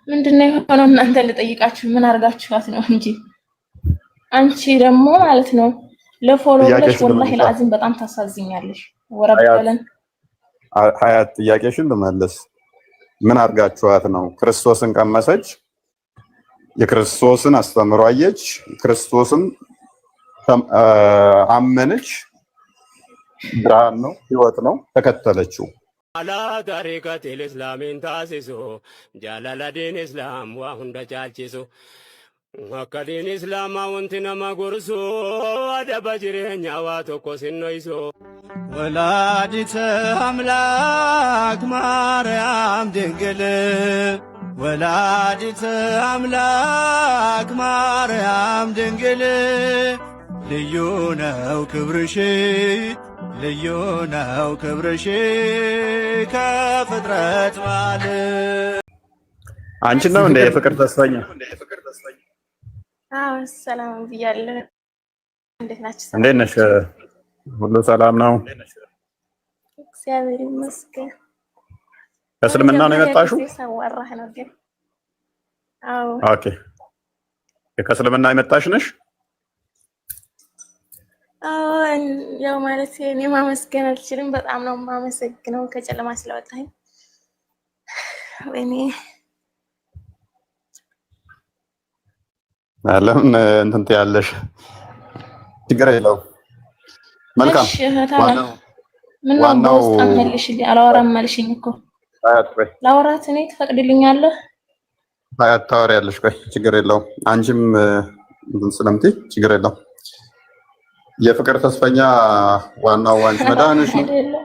ምንድነው የሆነው? እናንተ ልጠይቃችሁ ምን አርጋችኋት ነው እንጂ አንቺ ደግሞ ማለት ነው ለፎሎ ብለሽ ወላሂ ለአዚም በጣም ታሳዝኛለሽ። ወረበለን ሀያት ጥያቄሽን ልመልስ። ምን አርጋችኋት ነው? ክርስቶስን ቀመሰች፣ የክርስቶስን አስተምሮ አየች፣ ክርስቶስን አመነች፣ ብርሃን ነው ህይወት ነው ተከተለችው። على طريقة الإسلام تاسسو جلال دين إسلام وهند جالجسو وكدين إسلام وانتنا ما قرسو أدب جرين يواتو كوسنو يسو ወላዲተ አምላክ ማርያም ድንግል ወላዲተ አምላክ ማርያም ድንግል ልዩ ነው ክብርሽ ልዩ ነው ክብርሽ ከፍጥረት ማለት አንቺ ነው እንደ የፍቅር ተስፋኛ? አዎ ሰላም ብያለሁ። እንዴት ናችሁ? እንዴት ነሽ? ሁሉ ሰላም ነው? እግዚአብሔር ይመስገን። ከእስልምና ነው የመጣሽው? ሰዋራህ ነው ግን። አዎ ኦኬ። ከእስልምና የመጣሽ ነሽ? ያው ማለት እኔ ማመስገን አልችልም። በጣም ነው የማመሰግነው ከጨለማ ስለወጣኝ። ወይኔ ለምን እንትን ትያለሽ? ችግር የለውም። መልካም ምን ነው አመልሽልኝ። አላወራም አልሽኝ እኮ ላውራት እኔ ትፈቅድልኛለህ? ሀያት ታወሪያለሽ። ቆይ ችግር የለውም። አንቺም እንትን ስለምትይ ችግር የለውም። የፍቅር ተስፈኛ ዋናው አንቺ መዳንሽ ነው።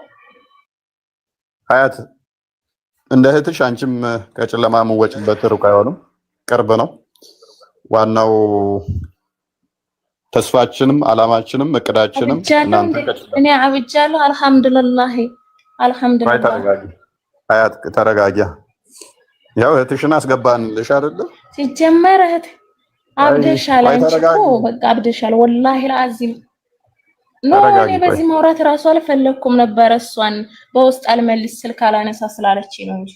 ሀያት እንደ እህትሽ አንቺም ከጨለማ የምወጭበት ሩቅ አይሆንም፣ ቅርብ ነው። ዋናው ተስፋችንም አላማችንም እቅዳችንም እናንተ ከጨለማ እኔ አብጃለሁ። አልሐምዱሊላህ አልሐምዱሊላህ። ሀያት ተረጋጊ። ያው እህትሽን አስገባንልሽ አይደለ? ሲጀመር እህት አብደሻል። አንቺ እኮ በቃ አብደሻል። ወላሂ ለአዚም እኔ በዚህ ማውራት እራሱ አልፈለኩም ነበር። እሷን በውስጥ አልመልስ ስልክ አላነሳ ስላለችኝ ነው እንጂ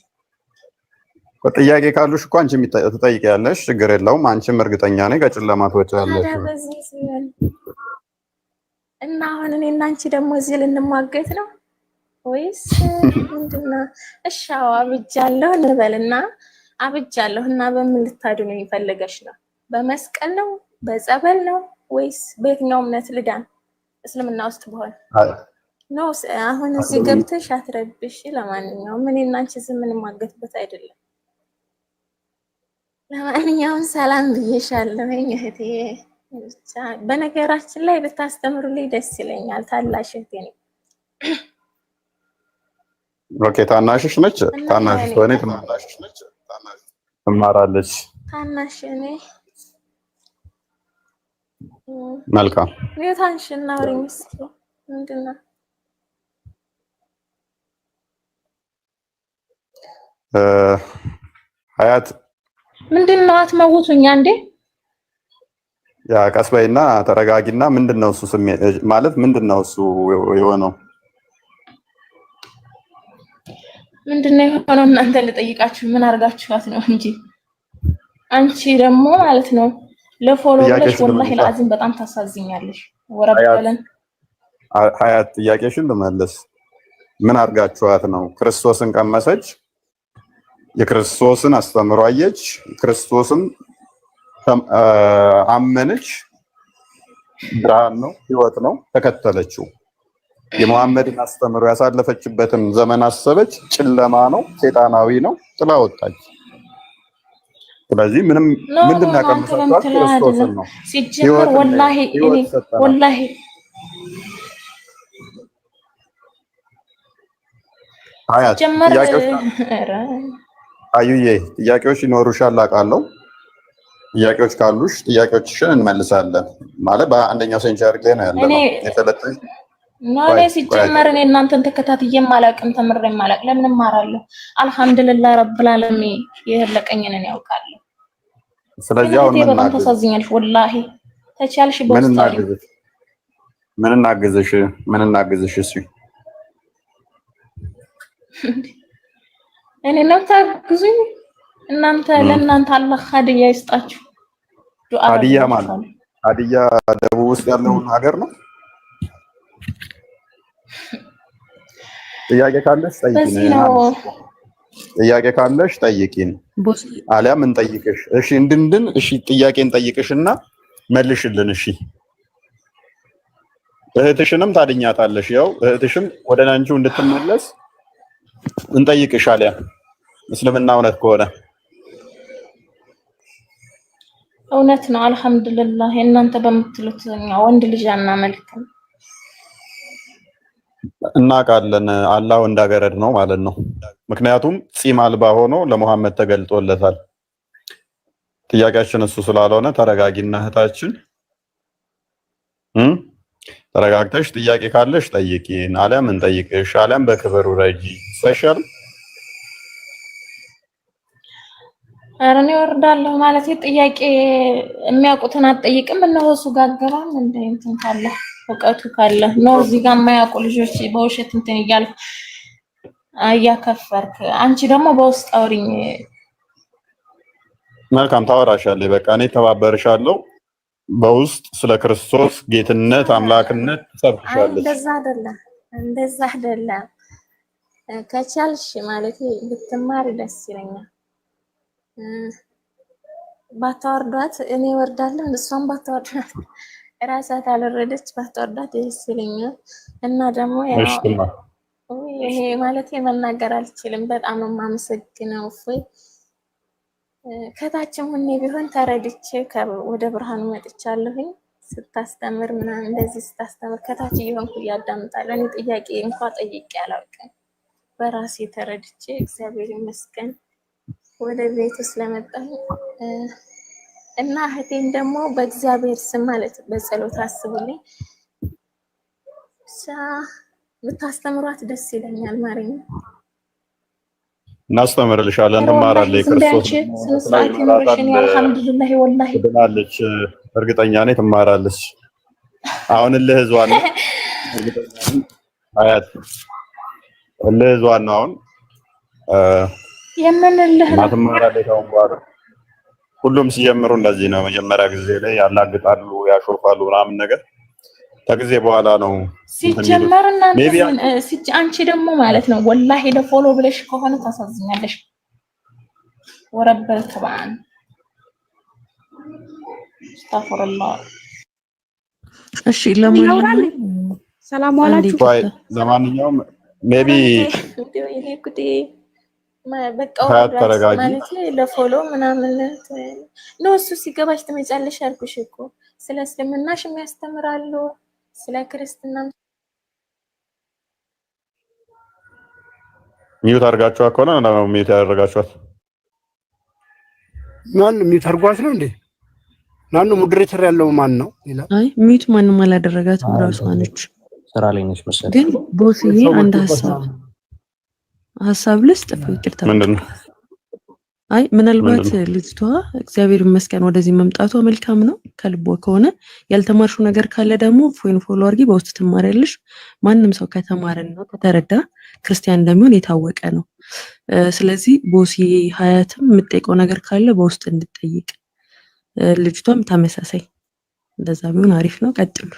ጥያቄ ካሉሽ እኮ አንቺም ትጠይቂያለሽ። ችግር የለውም። አንቺም እርግጠኛ ነኝ ከጨለማ ትወጫለሽ። እና አሁን እኔ እና አንቺ ደግሞ እዚህ ልንሟገት ነው ወይስ ምንድነው? እሺ አብጃለሁ እንበልና አብጃለሁ እና በምን ልታድኑ ይፈልገሽ ነው? በመስቀል ነው? በጸበል ነው? ወይስ በየትኛው እምነት ልዳን? እስልምና ውስጥ በሆነ ነው። አሁን እዚህ ገብተሽ አትረብሽ። ለማንኛውም እኔ እና አንቺ ዝም እንማገትበት አይደለም። ለማንኛውም ሰላም ብዬሻለሁ እህቴ። በነገራችን ላይ ብታስተምሩልኝ ደስ ይለኛል። ታላሽ እህቴ ነኝ። ኦኬ ታናሽሽ ነች? ታናሽሽ ሆነ ታናሽሽ ነች? ትማራለች። ታናሽ እኔ መልካም የታንሽና ወሬ ምስኪ ምንድነው? ሀያት ምንድነው? አትመውቱኛ እንዴ? ያ ቀስ በይና ተረጋጊና። ምንድነው እሱ ማለት ምንድነው እሱ የሆነው? ምንድነው የሆነው? እናንተ ልጠይቃችሁ ምን አርጋችኋት ነው እንጂ አንቺ ደግሞ ማለት ነው ለፎሎ ብለሽ ወላሂ ለአዚም በጣም ታሳዝኛለሽ። ወረበለን ሀያት ጥያቄሽን ልመልስ። ምን አርጋችኋት ነው? ክርስቶስን ቀመሰች፣ የክርስቶስን አስተምሮ አየች፣ ክርስቶስን አመነች፣ ብርሃን ነው ህይወት ነው ተከተለችው። የመሐመድን አስተምሮ ያሳለፈችበትን ዘመን አሰበች፣ ጨለማ ነው ሰይጣናዊ ነው፣ ጥላ ወጣች። ስለዚህ ምንድን ያቀመሰባት ክርስቶስን ነው። ሲጀመር ወላሂ ሀያት አዩዬ ጥያቄዎች ይኖሩሻል አውቃለሁ። ጥያቄዎች ካሉሽ ጥያቄዎችሽን እንመልሳለን። ማለት በአንደኛው ሴንቸሪ ላይ ነው ያለው የተለጠኝ እኔ ሲጀመር እኔ እናንተን ተከታትዬም አላውቅም ተምሬም አላውቅም። ለምን እማራለሁ? አልሐምዱሊላህ ረብል ዓለሚን የለቀኝን እኔ ያውቃለሁ። ስለዚህ አሁን በጣም ተሳዝኛለሽ ወላሂ። ተቻልሽ ምን እናግዝሽ? እሺ እኔ ነው ታግዙኝ? እናንተ ለእናንተ አላህ ሀዲያ ይስጣችሁ። ዱአ ሀዲያ ማለት ሀዲያ ደቡብ ውስጥ ያለውን ሀገር ነው። ጥያቄ ካለሽ ጠይቂኝ። ጥያቄ ካለሽ ጠይቂኝ፣ አሊያም እንጠይቅሽ። እሺ እንድንድን እሺ ጥያቄን ጠይቅሽና መልሽልን። እሺ እህትሽንም ታድኛታለሽ። ያው እህትሽም ወደ አንቺው እንድትመለስ እንጠይቅሽ። አሊያም እስልምና እውነት ከሆነ እውነት ነው። አልሐምዱሊላህ እናንተ በምትሉት ወንድ ልጅ አናመልክም። እናውቃለን። አላህ እንዳገረድ ነው ማለት ነው። ምክንያቱም ጺም አልባ ሆኖ ለሙሐመድ ተገልጦለታል። ጥያቄያችን እሱ ስላልሆነ ተረጋጊና እህታችን ተረጋግተሽ ጥያቄ ካለሽ ጠይቂን፣ አሊያም እንጠይቅሽ፣ አሊያም በክብር ረጂ ስፔሻል አረኔ ወርዳለሁ ማለት ጥያቄ የሚያውቁትን አትጠይቅም። እነሆ እሱ ጋር ገባም እንደ እንትን ካለ እውቀቱ ካለ ነው። እዚህ ጋር የማያውቁ ልጆች በውሸት እንትን እያልኩ እያከፈርክ፣ አንቺ ደግሞ በውስጥ አውሪኝ። መልካም ታወራሻለህ። በቃ እኔ ተባበርሻለሁ። በውስጥ ስለ ክርስቶስ ጌትነት አምላክነት ትሰብክሻለሽ። እንደዛ አይደለም። ከቻልሽ ማለት ብትማሪ ደስ ይለኛል። ባታወርዷት እኔ ወርዳለሁ፣ እሷም ባታወርዷት እራሳት አልወረደች ባታወርዷት ደስ ይለኛል። እና ደግሞ ያው ይሄ ማለት መናገር አልችልም። በጣም ነው የማመሰግነው። እፎይ ከታችም ሁኔ ቢሆን ተረድቼ ወደ ብርሃኑ መጥቻለሁኝ። ስታስተምር ምናምን እንደዚህ ስታስተምር ከታች እየሆንኩ እያዳምጣለሁ። እኔ ጥያቄ እንኳን ጠይቄ አላውቅም። በራሴ ተረድቼ እግዚአብሔር ይመስገን ወደ ቤቱ ስለመጣሁ እና እህቴን ደግሞ በእግዚአብሔር ስም ማለት በጸሎት አስቡልኝ። ብታስተምሯት ደስ ይለኛል። ማርያም እናስተምርልሻለን፣ እንማራለን። ክርስቶስ አልሐምዱሊላህ ወላሂ ትድናለች፣ እርግጠኛ ነኝ ትማራለች። አሁን ለህዝዋን አያት ለህዝዋን ነው አሁን የምንልህ ማትማራለች። አሁን በኋላ ሁሉም ሲጀምሩ እንደዚህ ነው። መጀመሪያ ጊዜ ላይ ያላግጣሉ፣ ያሾፋሉ ምናምን ነገር ከጊዜ በኋላ ነው ሲጀመር። እናንተ አንቺ ደግሞ ማለት ነው ወላሂ ለፎሎ ብለሽ ከሆነ ታሳዝኛለሽ። ወረበል ተባን አስተግፍሩላህ። እሺ ለማንኛውም ሰላም ዋላችሁ። ለማንኛውም ሜቢ በቃ ማለት ለፎሎ ምናምን ነው። እሱ ሲገባሽ ትመጫለሽ አልኩሽ እኮ። ስለ እስልምናሽ የሚያስተምራሉ፣ ስለ ክርስትና ሚዩት አድርጋችኋት ከሆነ ነው ሚዩት ያደረጋችኋት። ማን ሚዩት አድርጓት ነው እንዴ? ማን ነው ሞዴሬተር ያለው? ማን ነው ይላል። አይ ሚዩት ማንም አላደረጋትም፣ ራሷ ነች። ስራ ላይ ነች መሰለኝ። ግን ቦስዬ አንድ ሀሳብ ልስጥ። ይቅርታ ምንድነው? አይ ምናልባት ልጅቷ እግዚአብሔር ይመስገን ወደዚህ መምጣቷ መልካም ነው ከልቧ ከሆነ። ያልተማርሹ ነገር ካለ ደግሞ ፎይን ፎሎ አድርጊ፣ በውስጥ ትማሪያለሽ። ማንም ሰው ከተማረና ከተረዳ ክርስቲያን እንደሚሆን የታወቀ ነው። ስለዚህ ቦስዬ ሀያትም የምጠይቀው ነገር ካለ በውስጥ እንድጠይቅ፣ ልጅቷም ተመሳሳይ እንደዛ ቢሆን አሪፍ ነው። ቀጥሉ።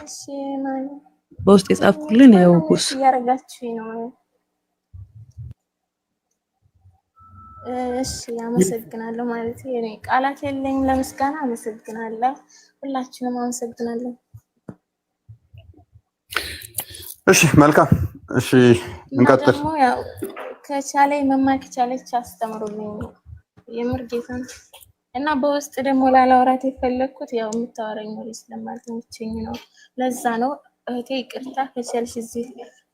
በውስጥ የጻፍኩልን ያው ቦስ ያረጋችሁ ነው። እሺ አመሰግናለሁ። ማለት እኔ ቃላት የለኝም ለምስጋና። አመሰግናለሁ፣ ሁላችንም አመሰግናለሁ። እሺ መልካም። እሺ እንቀጥል። ደግሞ ያው ከቻለኝ መማር ከቻለች አስተምሩልኝ የምር ጌታን። እና በውስጥ ደግሞ ላላወራት የፈለኩት ያው የምታወራኝ ወሬ ስለማልተመቸኝ ነው። ለዛ ነው እህቴ ይቅርታ። ከቻልሽ እዚህ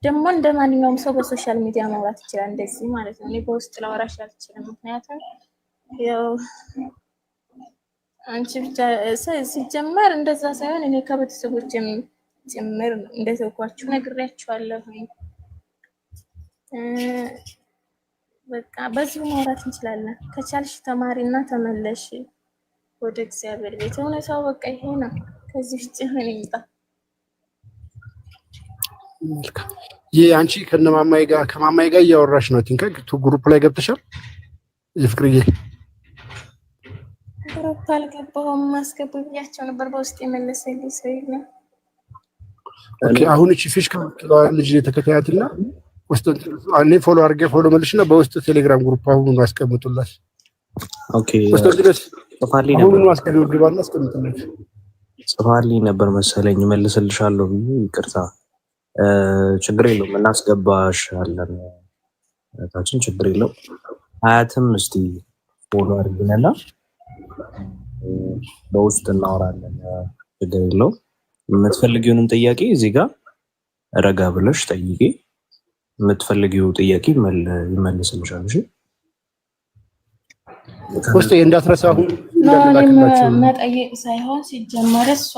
ደግሞ እንደ ማንኛውም ሰው በሶሻል ሚዲያ ማውራት ይችላል፣ እንደዚህ ማለት ነው። እኔ በውስጥ ላወራሽ አልችልም፣ ምክንያቱም ያው አንቺ ብቻ ሲጀመር እንደዛ ሳይሆን እኔ ከቤተሰቦቼም ጭምር እንደተውኳችሁ ነግሬያችኋለሁ። በቃ በዚሁ ማውራት እንችላለን። ከቻልሽ ተማሪና ተመለሽ ወደ እግዚአብሔር ቤት። እውነታው በቃ ይሄ ነው። ከዚህ ውጭ ምን ይምጣ? ይሄ አንቺ ከማማይ ጋር እያወራሽ ነው። ቲንካ ግሩፕ ላይ ገብተሻል? የፍቅርዬ ግሩፕ አልገባሁም። ማስገቡ ብያቸው ነበር በውስጥ የመለሰልኝ ሰው የለም። ኦኬ አሁን እቺ ፊሽካ ልጅ ተከታያትና ውስጥ እኔ ፎሎ አድርጌ ፎሎ መልሽና በውስጥ ቴሌግራም ግሩፕ አሁን አስቀምጡላት። ኦኬ ውስጥ ድረስ ጽፋልኝ ነበር ነበር አስቀምጡ ግባና አስቀምጡላት። ጽፋልኝ ነበር መሰለኝ መልስልሻለሁ ብዬ ይቅርታ። ችግር የለውም እናስገባሻለን ታችን ችግር የለውም። አያትም እስቲ ፎሎ አድርጊና በውስጥ እናወራለን ችግር የለውም። የምትፈልጊውንም ጥያቄ እዚህ ጋር ረጋ ብለሽ ጠይቂ። የምትፈልጊው ጥያቄ ይመልስልሻል። እሺ ውስጥ እንዳትረሳሁ መጠየቅ ሳይሆን ሲጀመር እሷ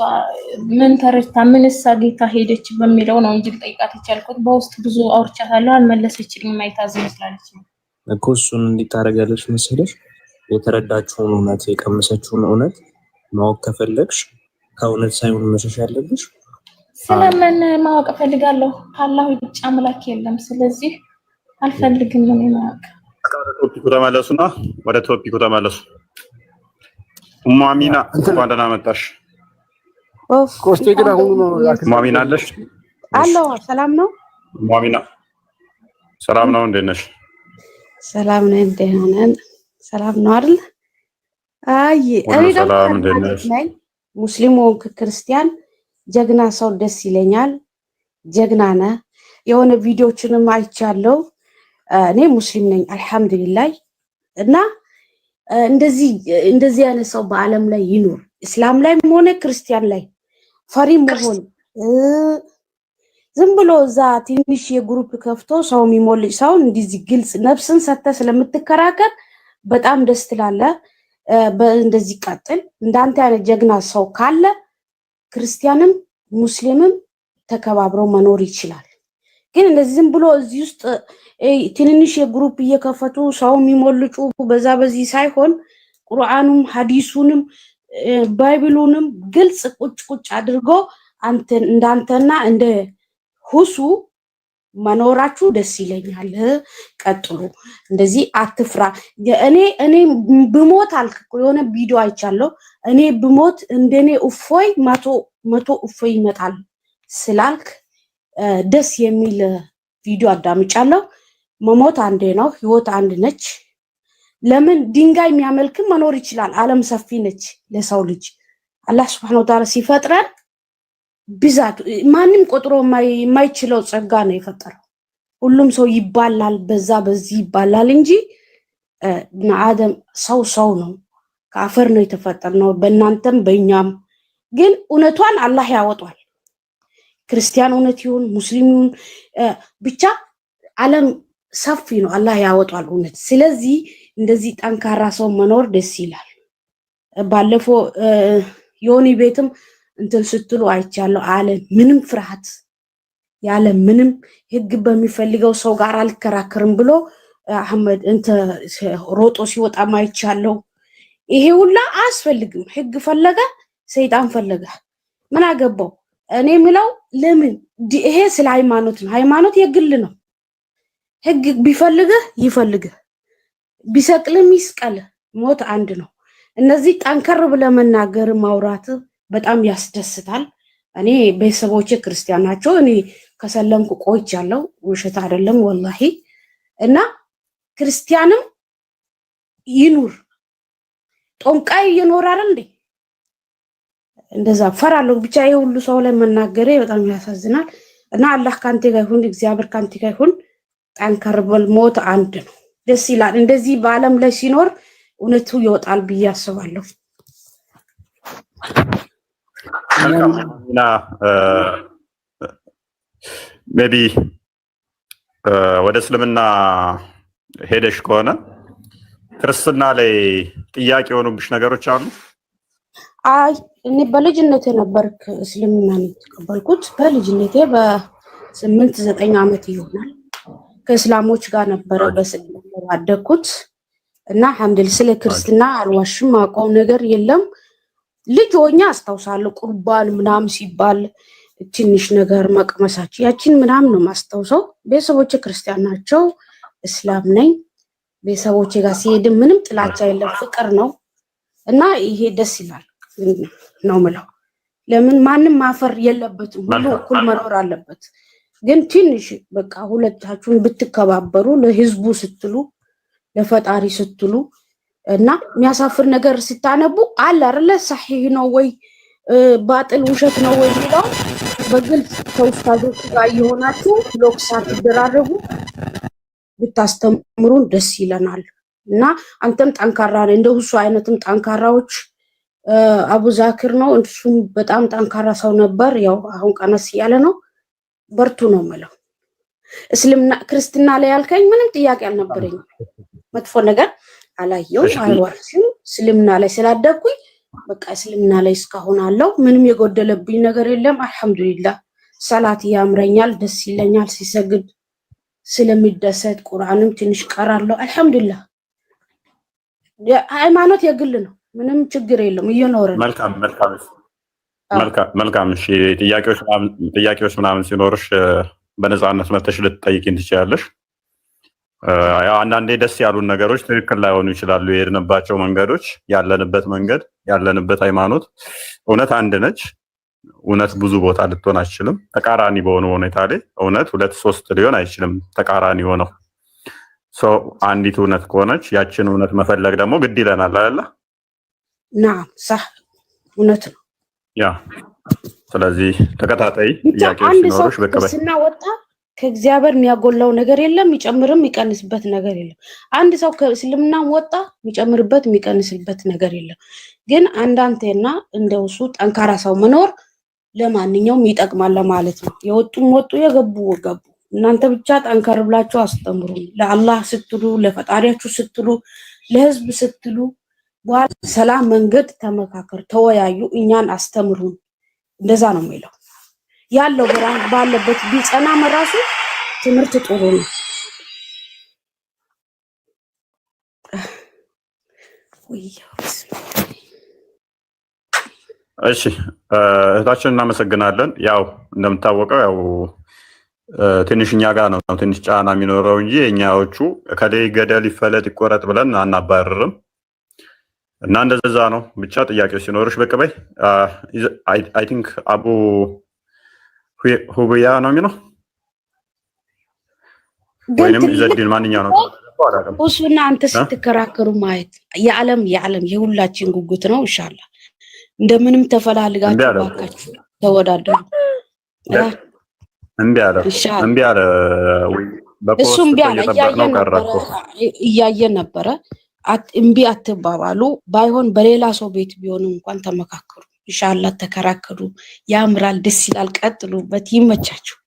ምን ተረድታ ምን ሳጌታ ሄደች በሚለው ነው እንጂ ጠይቃት የቻልኩት። በውስጥ ብዙ አውርቻታለሁ አልመለሰችልኝም። አይታዝ መስላለች እኮ እሱን እንዲታረጋለች መሰለሽ። የተረዳችውን እውነት የቀመሰችውን እውነት ማወቅ ከፈለግሽ ከእውነት ሳይሆን መሸሽ ያለብሽ ስለምን ማወቅ ፈልጋለሁ። አላህ ብቻ አምላክ የለም። ስለዚህ አልፈልግም ምን ማወቅ። ወደ ቶፒኩ ተመለሱ። ሙአሚና እንኳን ደህና መጣሽ። ኮስቴ ግን አሁን ነው ሙአሚና አለሽ? አሎ ሰላም ነው? ሙአሚና ሰላም ነው? እንዴት ነሽ? ሰላም ነኝ። ደህና ነኝ። ሰላም ነው አይደል? አይ እኔ ደግሞ ሙስሊም ወንክ ክርስቲያን ጀግና ሰው ደስ ይለኛል። ጀግና ነህ። የሆነ ቪዲዮዎችንም አይቻለሁ። እኔ ሙስሊም ነኝ አልহামዱሊላህ። እና እንደዚህ አይነት ሰው በአለም ላይ ይኖር። እስላም ላይ ሆነ ክርስቲያን ላይ ፈሪ መሆን ዝም ብሎ እዛ ትንሽ የግሩፕ ከፍቶ ሰው የሚሞልጭ ሰው እንደዚህ ግልጽ ነፍስን ሰተ ስለምትከራከር በጣም ደስ ትላለህ። እንደዚህ ቀጥል። እንዳንተ ያለ ጀግና ሰው ካለ ክርስቲያንም ሙስሊምም ተከባብረው መኖር ይችላል። ግን እንደዚህ ዝም ብሎ እዚህ ውስጥ ትንንሽ የግሩፕ እየከፈቱ ሰው የሚሞልጩ በዛ በዚህ ሳይሆን ቁርአኑም ሐዲሱንም ባይብሉንም ግልጽ ቁጭ አድርጎ እንዳንተና እንደ ሁሱ መኖራችሁ ደስ ይለኛል። ቀጥሉ። እንደዚህ አትፍራ። እኔ ብሞት አልክ የሆነ ቪዲዮ አይቻለሁ። እኔ ብሞት እንደኔ እፎይ መቶ እፎይ ይመጣል ስላልክ ደስ የሚል ቪዲዮ አዳምጫለሁ። መሞት አንዴ ነው፣ ህይወት አንድ ነች። ለምን ድንጋይ የሚያመልክም መኖር ይችላል። ዓለም ሰፊ ነች ለሰው ልጅ። አላህ Subhanahu Wa Ta'ala ሲፈጥረን ብዛት ማንም ቆጥሮ የማይችለው ጸጋ ነው የፈጠረው። ሁሉም ሰው ይባላል፣ በዛ በዚህ ይባላል እንጂ አደም ሰው ነው። ከአፈር ነው የተፈጠረው በእናንተም በእኛም። ግን እውነቷን አላህ ያወጣል። ክርስቲያን እውነት ይሁን ሙስሊም ይሁን ብቻ ዓለም ሰፊ ነው፣ አላህ ያወጣል እውነት። ስለዚህ እንደዚህ ጠንካራ ሰው መኖር ደስ ይላል። ባለፈው ዮኒ ቤትም እንትን ስትሉ አይቻለሁ። አለ ምንም ፍርሃት ያለ ምንም ህግ በሚፈልገው ሰው ጋር አልከራከርም ብሎ አህመድ እንተ ሮጦ ሲወጣ አይቻለሁ። ይሄ ሁላ አስፈልግም። ህግ ፈለገ ሰይጣን ፈለገ ምን አገባው? እኔ ምለው ለምን ይሄ ስለ ሃይማኖት ነው። ሃይማኖት የግል ነው። ህግ ቢፈልግህ ይፈልግህ፣ ቢሰቅልም ይስቀል፣ ሞት አንድ ነው። እነዚህ ጠንከር ብለህ መናገር ማውራት በጣም ያስደስታል። እኔ ቤተሰቦቼ ክርስቲያን ናቸው። እኔ ከሰለምኩ ቆይቻለሁ፣ ውሸት አይደለም ወላሂ። እና ክርስቲያንም ይኑር ጦንቃይ ይኖራል እንዴ? እንደዛ ፈራለሁ። ብቻ ይሄ ሁሉ ሰው ላይ መናገሬ በጣም ያሳዝናል። እና አላህ ካንተ ጋር ይሁን፣ እግዚአብሔር ካንተ ጋር ይሁን። ጠንከር በል፣ ሞት አንድ ነው። ደስ ይላል። እንደዚህ በአለም ላይ ሲኖር እውነቱ ይወጣል ብዬ አስባለሁ። እና ሜቢ ወደ እስልምና ሄደሽ ከሆነ ክርስትና ላይ ጥያቄ የሆኑብሽ ነገሮች አሉ? አይ እኔ በልጅነቴ ነበርክ እስልምና ነው የተቀበልኩት። በልጅነቴ በ8-9 ዓመት ይሆናል ከእስላሞች ጋር ነበረ በስልምና ያደግኩት። እና አልሐምዱሊላህ ስለ ክርስትና አልዋሽም፣ አውቀው ነገር የለም። ልጅ ሆኜ አስታውሳለሁ ቁርባን ምናምን ሲባል ትንሽ ነገር መቅመሳቸው ያቺን ምናምን ነው ማስታውሰው። ቤተሰቦቼ ክርስቲያን ናቸው፣ እስላም ነኝ። ቤተሰቦቼ ጋር ሲሄድ ምንም ጥላቻ የለም፣ ፍቅር ነው። እና ይሄ ደስ ይላል ነው ምለው። ለምን ማንም ማፈር የለበትም፣ ሁሉ እኩል መኖር አለበት። ግን ትንሽ በቃ ሁለታችሁን ብትከባበሩ ለህዝቡ ስትሉ ለፈጣሪ ስትሉ እና የሚያሳፍር ነገር ስታነቡ አለ አይደለ صحيح ነው ወይ ባጥል ውሸት ነው ወይ ብለው በግልጽ ከኡስታዞች ጋር የሆናችሁ ብሎክ ሳትደራረጉ ብታስተምሩን ደስ ይለናል። እና አንተም ጠንካራ ነህ፣ እንደው እሱ አይነትም ጠንካራዎች አቡ ዛክር ነው፣ እሱም በጣም ጠንካራ ሰው ነበር። ያው አሁን ቀነስ ያለ ነው። በርቱ ነው ማለት። እስልምና ክርስትና ላይ ያልከኝ ምንም ጥያቄ አልነበረኝም። መጥፎ ነገር አላየሁም አይወርስም። እስልምና ላይ ስላደግኩኝ በቃ እስልምና ላይ እስካሁን አለው። ምንም የጎደለብኝ ነገር የለም። አልহামዱሊላህ ሰላት ያምረኛል፣ ደስ ይለኛል ሲሰግድ ስለሚደሰት። ቁርአንም ትንሽ ቀራለሁ። አልহামዱሊላህ ሃይማኖት የግል ነው፣ ምንም ችግር የለም። እየኖረ ነው። መልካም። እሺ ጥያቄዎች ምናምን ሲኖርሽ በነፃነት መተሽ ልትጠይቂኝ ትችያለሽ። ያው አንዳንዴ ደስ ያሉን ነገሮች ትክክል ላይሆኑ ይችላሉ። የሄድንባቸው መንገዶች፣ ያለንበት መንገድ፣ ያለንበት ሃይማኖት እውነት አንድ ነች። እውነት ብዙ ቦታ ልትሆን አይችልም። ተቃራኒ በሆነ ሁኔታ ላይ እውነት 2-3 ሊሆን አይችልም። ተቃራኒ ሆነው አንዲት እውነት ከሆነች ያችን እውነት መፈለግ ደግሞ ግድ ይለናል አይደል? ናም صح እውነት ነው። ያ ስለዚህ ተከታታይ ጥያቄዎች ሲኖርሽ በቀበል ስናወጣ ከእግዚአብሔር የሚያጎላው ነገር የለም፣ የሚጨምርም የሚቀንስበት ነገር የለም። አንድ ሰው ከእስልምና ወጣ የሚጨምርበት የሚቀንስበት ነገር የለም። ግን አንዳንቴና እንደውሱ ጠንካራ ሰው መኖር ለማንኛውም ይጠቅማል ለማለት ነው። የወጡም ወጡ፣ የገቡ ገቡ። እናንተ ብቻ ጠንከር ብላችሁ አስተምሩ። ለአላህ ስትሉ፣ ለፈጣሪያችሁ ስትሉ፣ ለህዝብ ስትሉ በኋላ ሰላም መንገድ ተመካከር፣ ተወያዩ፣ እኛን አስተምሩን። እንደዛ ነው የሚለው ያለው ባለበት ቢጸና መራሱ ትምህርት ጥሩ ነው። እሺ እህታችን እናመሰግናለን። ያው እንደምታወቀው ያው ትንሽኛ ጋር ነው ትንሽ ጫና የሚኖረው እንጂ እኛዎቹ ከላይ ገደል ይፈለጥ ይቆረጥ ብለን አናባረርም። እና እንደዛ ነው። ብቻ ጥያቄው ሲኖርሽ በቀበይ አይ ቲንክ አቡ ሁብያ ነው የሚለው ወይንም ዘዲን ማንኛው ነው እሱና አንተ ስትከራከሩ ማየት የዓለም የሁላችን ጉጉት ነው። ኢንሻአላህ እንደምንም ተፈላልጋችሁ ባካችሁ ተወዳደሩ። እምቢ አለ ወይ በፖስት እየጠበቅነው ቀረኩ እያየን ነበረ። እምቢ አትባባሉ። ባይሆን በሌላ ሰው ቤት ቢሆንም እንኳን ተመካከሩ። ኢንሻአላህ ተከራከሩ። ያምራል፣ ደስ ይላል። ቀጥሉበት፣ ይመቻችሁ።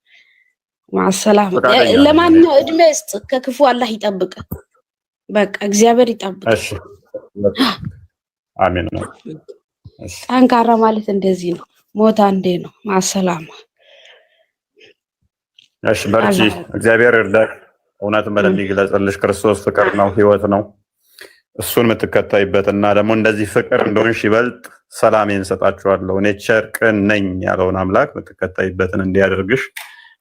ማሰላም ለማንኛው እድሜ ውስጥ ከክፉ አላህ ይጠብቅ። በቃ እግዚአብሔር ይጠብቅ። እሺ አሜን። ጠንካራ ማለት እንደዚህ ነው። ሞት አንዴ ነው። ማሰላም። እሺ በርቺ፣ እግዚአብሔር ይርዳሽ። እውነትን በደንብ ይግለጽልሽ። ክርስቶስ ፍቅር ነው፣ ህይወት ነው። እሱን የምትከታይበትና ደግሞ እንደዚህ ፍቅር እንደሆንሽ ይበልጥ ሰላሜን ሰጣችኋለሁ እኔ ቸር ቅን ነኝ ያለውን አምላክ የምትከታይበትን እንዲያደርግሽ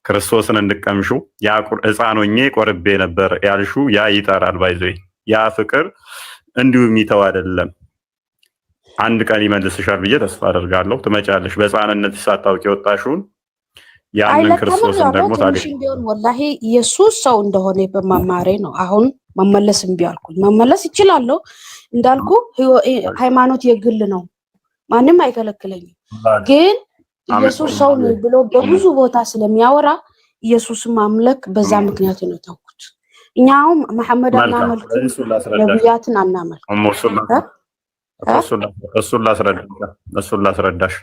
ክርስቶስን እንድቀምሹ ያ ሕፃን ሆኜ ቆርቤ ነበር ያልሹ ያ ይጠራል። ባይዘይ ያ ፍቅር እንዲሁ የሚተው አይደለም። አንድ ቀን ይመልስሻል ብዬ ተስፋ አደርጋለሁ። ትመጫለሽ። በሕፃንነት ሳታውቂ የወጣሽውን ያንን ክርስቶስን ደግሞ ታገኝ። ወላሂ ኢየሱስ ሰው እንደሆነ በመማሬ ነው አሁን መመለስ እምቢ አልኩኝ። መመለስ ይችላል እንዳልኩ ሃይማኖት የግል ነው፣ ማንም አይከለክለኝም። ግን ኢየሱስ ሰው ነው ብሎ በብዙ ቦታ ስለሚያወራ ኢየሱስ ማምለክ በዛ ምክንያት ነው ተውኩት። እኛው መሐመድ አናመልክ ነብያትን አናመልክ። እሱን ላስረዳሽ።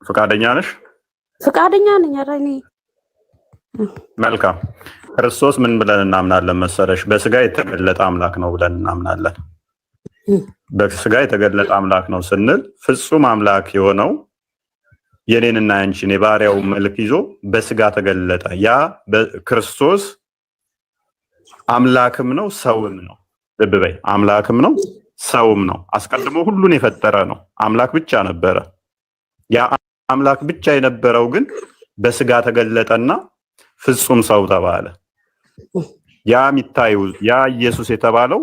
ፈቃደኛ ነሽ? ፈቃደኛ ነኝ። ኧረ እኔ መልካም። ክርስቶስ ምን ብለን እናምናለን መሰለሽ? በስጋ የተገለጠ አምላክ ነው ብለን እናምናለን። በስጋ የተገለጠ አምላክ ነው ስንል ፍጹም አምላክ የሆነው የኔንና ያንቺን የባሪያው መልክ ይዞ በስጋ ተገለጠ። ያ ክርስቶስ አምላክም ነው ሰውም ነው። ልብ በይ፣ አምላክም ነው ሰውም ነው። አስቀድሞ ሁሉን የፈጠረ ነው። አምላክ ብቻ ነበረ። ያ አምላክ ብቻ የነበረው ግን በስጋ ተገለጠና ፍጹም ሰው ተባለ። ያ የሚታዩ ያ ኢየሱስ የተባለው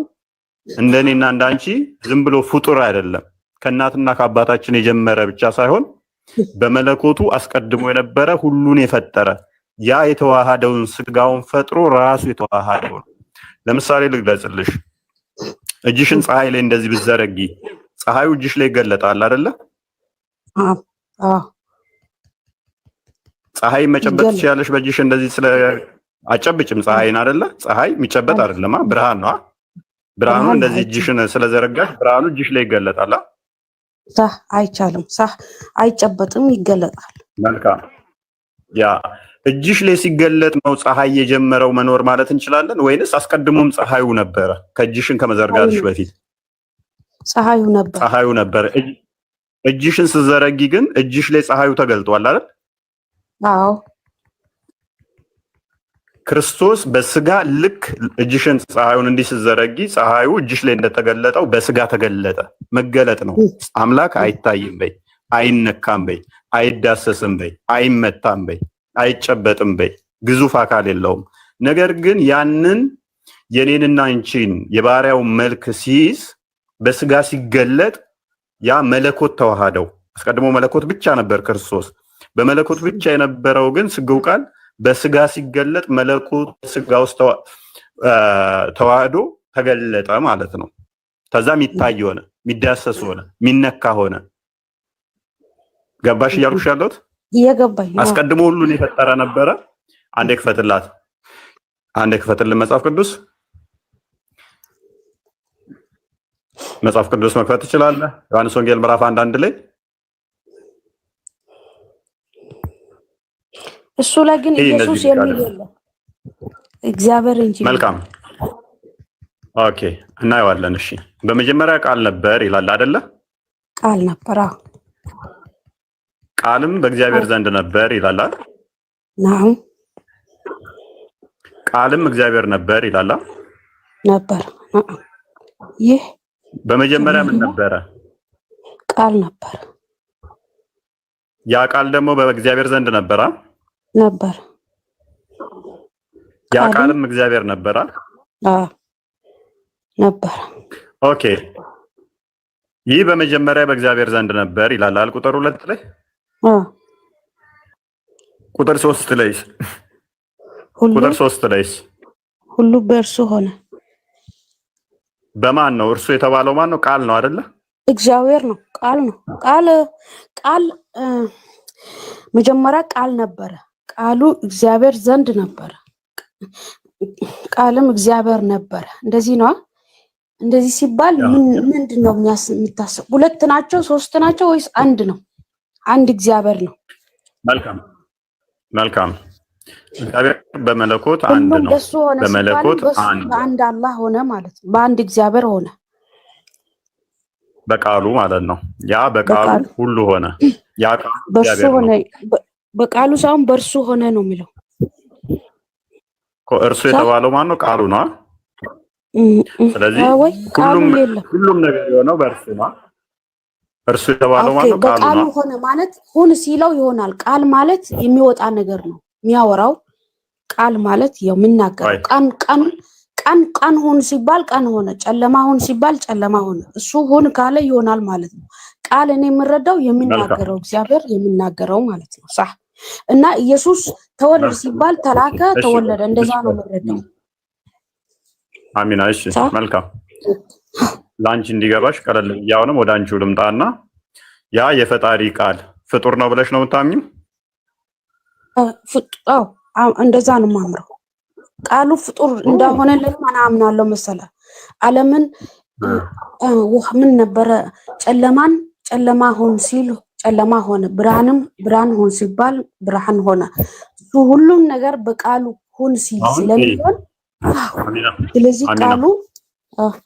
እንደኔና እንዳንቺ ዝም ብሎ ፍጡር አይደለም። ከእናትና ከአባታችን የጀመረ ብቻ ሳይሆን በመለኮቱ አስቀድሞ የነበረ ሁሉን የፈጠረ ያ የተዋሃደውን ስጋውን ፈጥሮ ራሱ የተዋሃደው ነው። ለምሳሌ ልግለጽልሽ። እጅሽን ፀሐይ ላይ እንደዚህ ብትዘረጊ ፀሐዩ እጅሽ ላይ ይገለጣል አይደለ? ፀሐይ መጨበጥ ትችያለሽ በእጅሽ እንደዚህ ስለ አጨብጭም ፀሐይን አይደለ? ፀሐይ የሚጨበጥ አይደለም፣ ብርሃን ነው። ብርሃኑ እንደዚህ እጅሽን ስለዘረጋሽ ብርሃኑ እጅሽ ላይ ይገለጣል። ሳህ አይቻልም፣ ሳህ አይጨበጥም፣ ይገለጣል። መልካም። ያ እጅሽ ላይ ሲገለጥ ነው ፀሐይ የጀመረው መኖር ማለት እንችላለን ወይንስ አስቀድሞም ፀሐዩ ነበረ? ከእጅሽን ከመዘርጋትሽ በፊት ፀሐዩ ነበረ። እጅሽን ስትዘረጊ ግን እጅሽ ላይ ፀሐዩ ተገልጧል አይደል? አዎ። ክርስቶስ በስጋ ልክ እጅሽን ፀሐዩን እንዲህ ስትዘረጊ ፀሐዩ እጅሽ ላይ እንደተገለጠው በስጋ ተገለጠ። መገለጥ ነው። አምላክ አይታይም በይ፣ አይነካም በይ፣ አይዳሰስም በይ፣ አይመታም በይ፣ አይጨበጥም በይ፣ ግዙፍ አካል የለውም። ነገር ግን ያንን የኔንና አንቺን የባሪያው መልክ ሲይዝ በስጋ ሲገለጥ ያ መለኮት ተዋሃደው። አስቀድሞ መለኮት ብቻ ነበር ክርስቶስ። በመለኮት ብቻ የነበረው ግን ስጋው ቃል በስጋ ሲገለጥ መለኮት ስጋ ውስጥ ተዋህዶ ተገለጠ ማለት ነው። ከዛ የሚታይ ሆነ፣ የሚዳሰስ ሆነ፣ የሚነካ ሆነ። ገባሽ እያልኩሽ ያለሁት? እየገባኝ። አስቀድሞ ሁሉን የፈጠረ ነበረ። አንዴ ክፈትልን መጽሐፍ ቅዱስ መክፈት ትችላለህ? ዮሐንስ ወንጌል ምዕራፍ 1 ላይ እሱ ላይ ግን ኢየሱስ የሚል የለም እግዚአብሔር እንጂ። መልካም ኦኬ፣ እናየዋለን። እሺ፣ በመጀመሪያ ቃል ነበር ይላል አይደለ? ቃል ነበር። ቃልም በእግዚአብሔር ዘንድ ነበር ይላል አይደል? ናው። ቃልም እግዚአብሔር ነበር ይላል ነበር። ይህ በመጀመሪያ ምን ነበረ? ቃል ነበር። ያ ቃል ደግሞ በእግዚአብሔር ዘንድ ነበረ ነበር። ያ ቃልም እግዚአብሔር ነበረ ነበር። ኦኬ፣ ይህ በመጀመሪያ በእግዚአብሔር ዘንድ ነበር ይላል ቁጥር 2 ላይ። ቁጥር 3 ላይ ሁሉ በእርሱ ሆነ። በማን ነው እርሱ የተባለው? ማን ነው? ቃል ነው አይደለ? እግዚአብሔር ነው። ቃል ነው። ቃል መጀመሪያ ቃል ነበረ። ቃሉ እግዚአብሔር ዘንድ ነበረ። ቃልም እግዚአብሔር ነበረ። እንደዚህ ነው። እንደዚህ ሲባል ምንድነው የሚታሰብ? ሁለት ናቸው? ሶስት ናቸው? ወይስ አንድ ነው? አንድ እግዚአብሔር ነው። መልካም። እግዚአብሔር በመለኮት አንድ ነው። በመለኮት በአንድ አላህ ሆነ ማለት ነው። በአንድ እግዚአብሔር ሆነ በቃሉ ማለት ነው። ያ በቃሉ ሁሉ ሆነ። ያ ቃሉ በሱ ሆነ። በቃሉ ሳይሆን በእርሱ ሆነ ነው የሚለው። እርሱ የተባለው ማን ነው? ቃሉ ነው። ስለዚህ ሁሉም ነገር የሆነው በእርሱ ነው። እርሱ የተባለው ማን ነው? ቃሉ ነው። ሆነ ማለት ሁን ሲለው ይሆናል። ቃል ማለት የሚወጣ ነገር ነው፣ የሚያወራው። ቃል ማለት የሚናገረው። ቀን ሁን ሲባል ቀን ሆነ፣ ጨለማ ሁን ሲባል ጨለማ ሆነ። እሱ ሁን ካለ ይሆናል ማለት ነው። ቃል እኔ የምረዳው የሚናገረው እግዚአብሔር የሚናገረው ማለት ነው። ሳህ እና ኢየሱስ ተወለደ ሲባል ተላከ፣ ተወለደ። እንደዛ ነው የምረዳው። አሚና። እሺ፣ መልካም። ላንቺ እንዲገባሽ ቀለል ያውንም ወደ አንቺው ልምጣና ያ የፈጣሪ ቃል ፍጡር ነው ብለሽ ነው የምታምኚው? እንደዛ ነው የማምረው። ቃሉ ፍጡር እንደሆነ ለማን አምናለሁ መሰለህ? ዓለምን ምን ነበረ? ጨለማ ሆን ሲል ጨለማ ሆነ፣ ብርሃን ሆን ሲባል ብርሃን ሆነ። እሱ ሁሉም ነገር በቃሉ ሁን ሲል ስለሚሆን ስለዚህ ቃሉ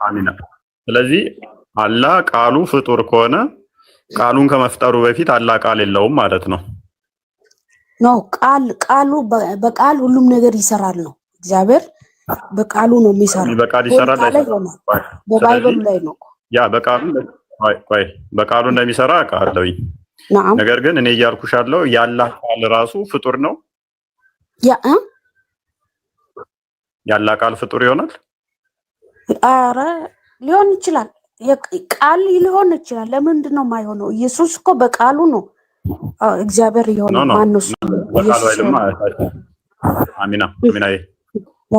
አሚና። ስለዚህ አላህ ቃሉ ፍጡር ከሆነ ቃሉን ከመፍጠሩ በፊት አላህ ቃል የለውም ማለት ነው። ቃሉ በቃል ሁሉም ነገር ይሰራል ነው። እግዚአብሔር በቃሉ ነው የሚሰራው። በቃል ይሰራል በባይብል ላይ ነው። ያ በቃሉ እንደሚሰራ ቃልኝ። ነገር ግን እኔ እያልኩሽ ያለው የአላህ ቃል ራሱ ፍጡር ነው። ያላ ቃል ፍጡር ይሆናል? አረ ሊሆን ይችላል፣ ቃል ሊሆን ይችላል። ለምንድን ነው የማይሆነው? ኢየሱስ እኮ በቃሉ ነው እግዚአብሔር የሆነ ማነው? በቃሉ አይልም። አሚና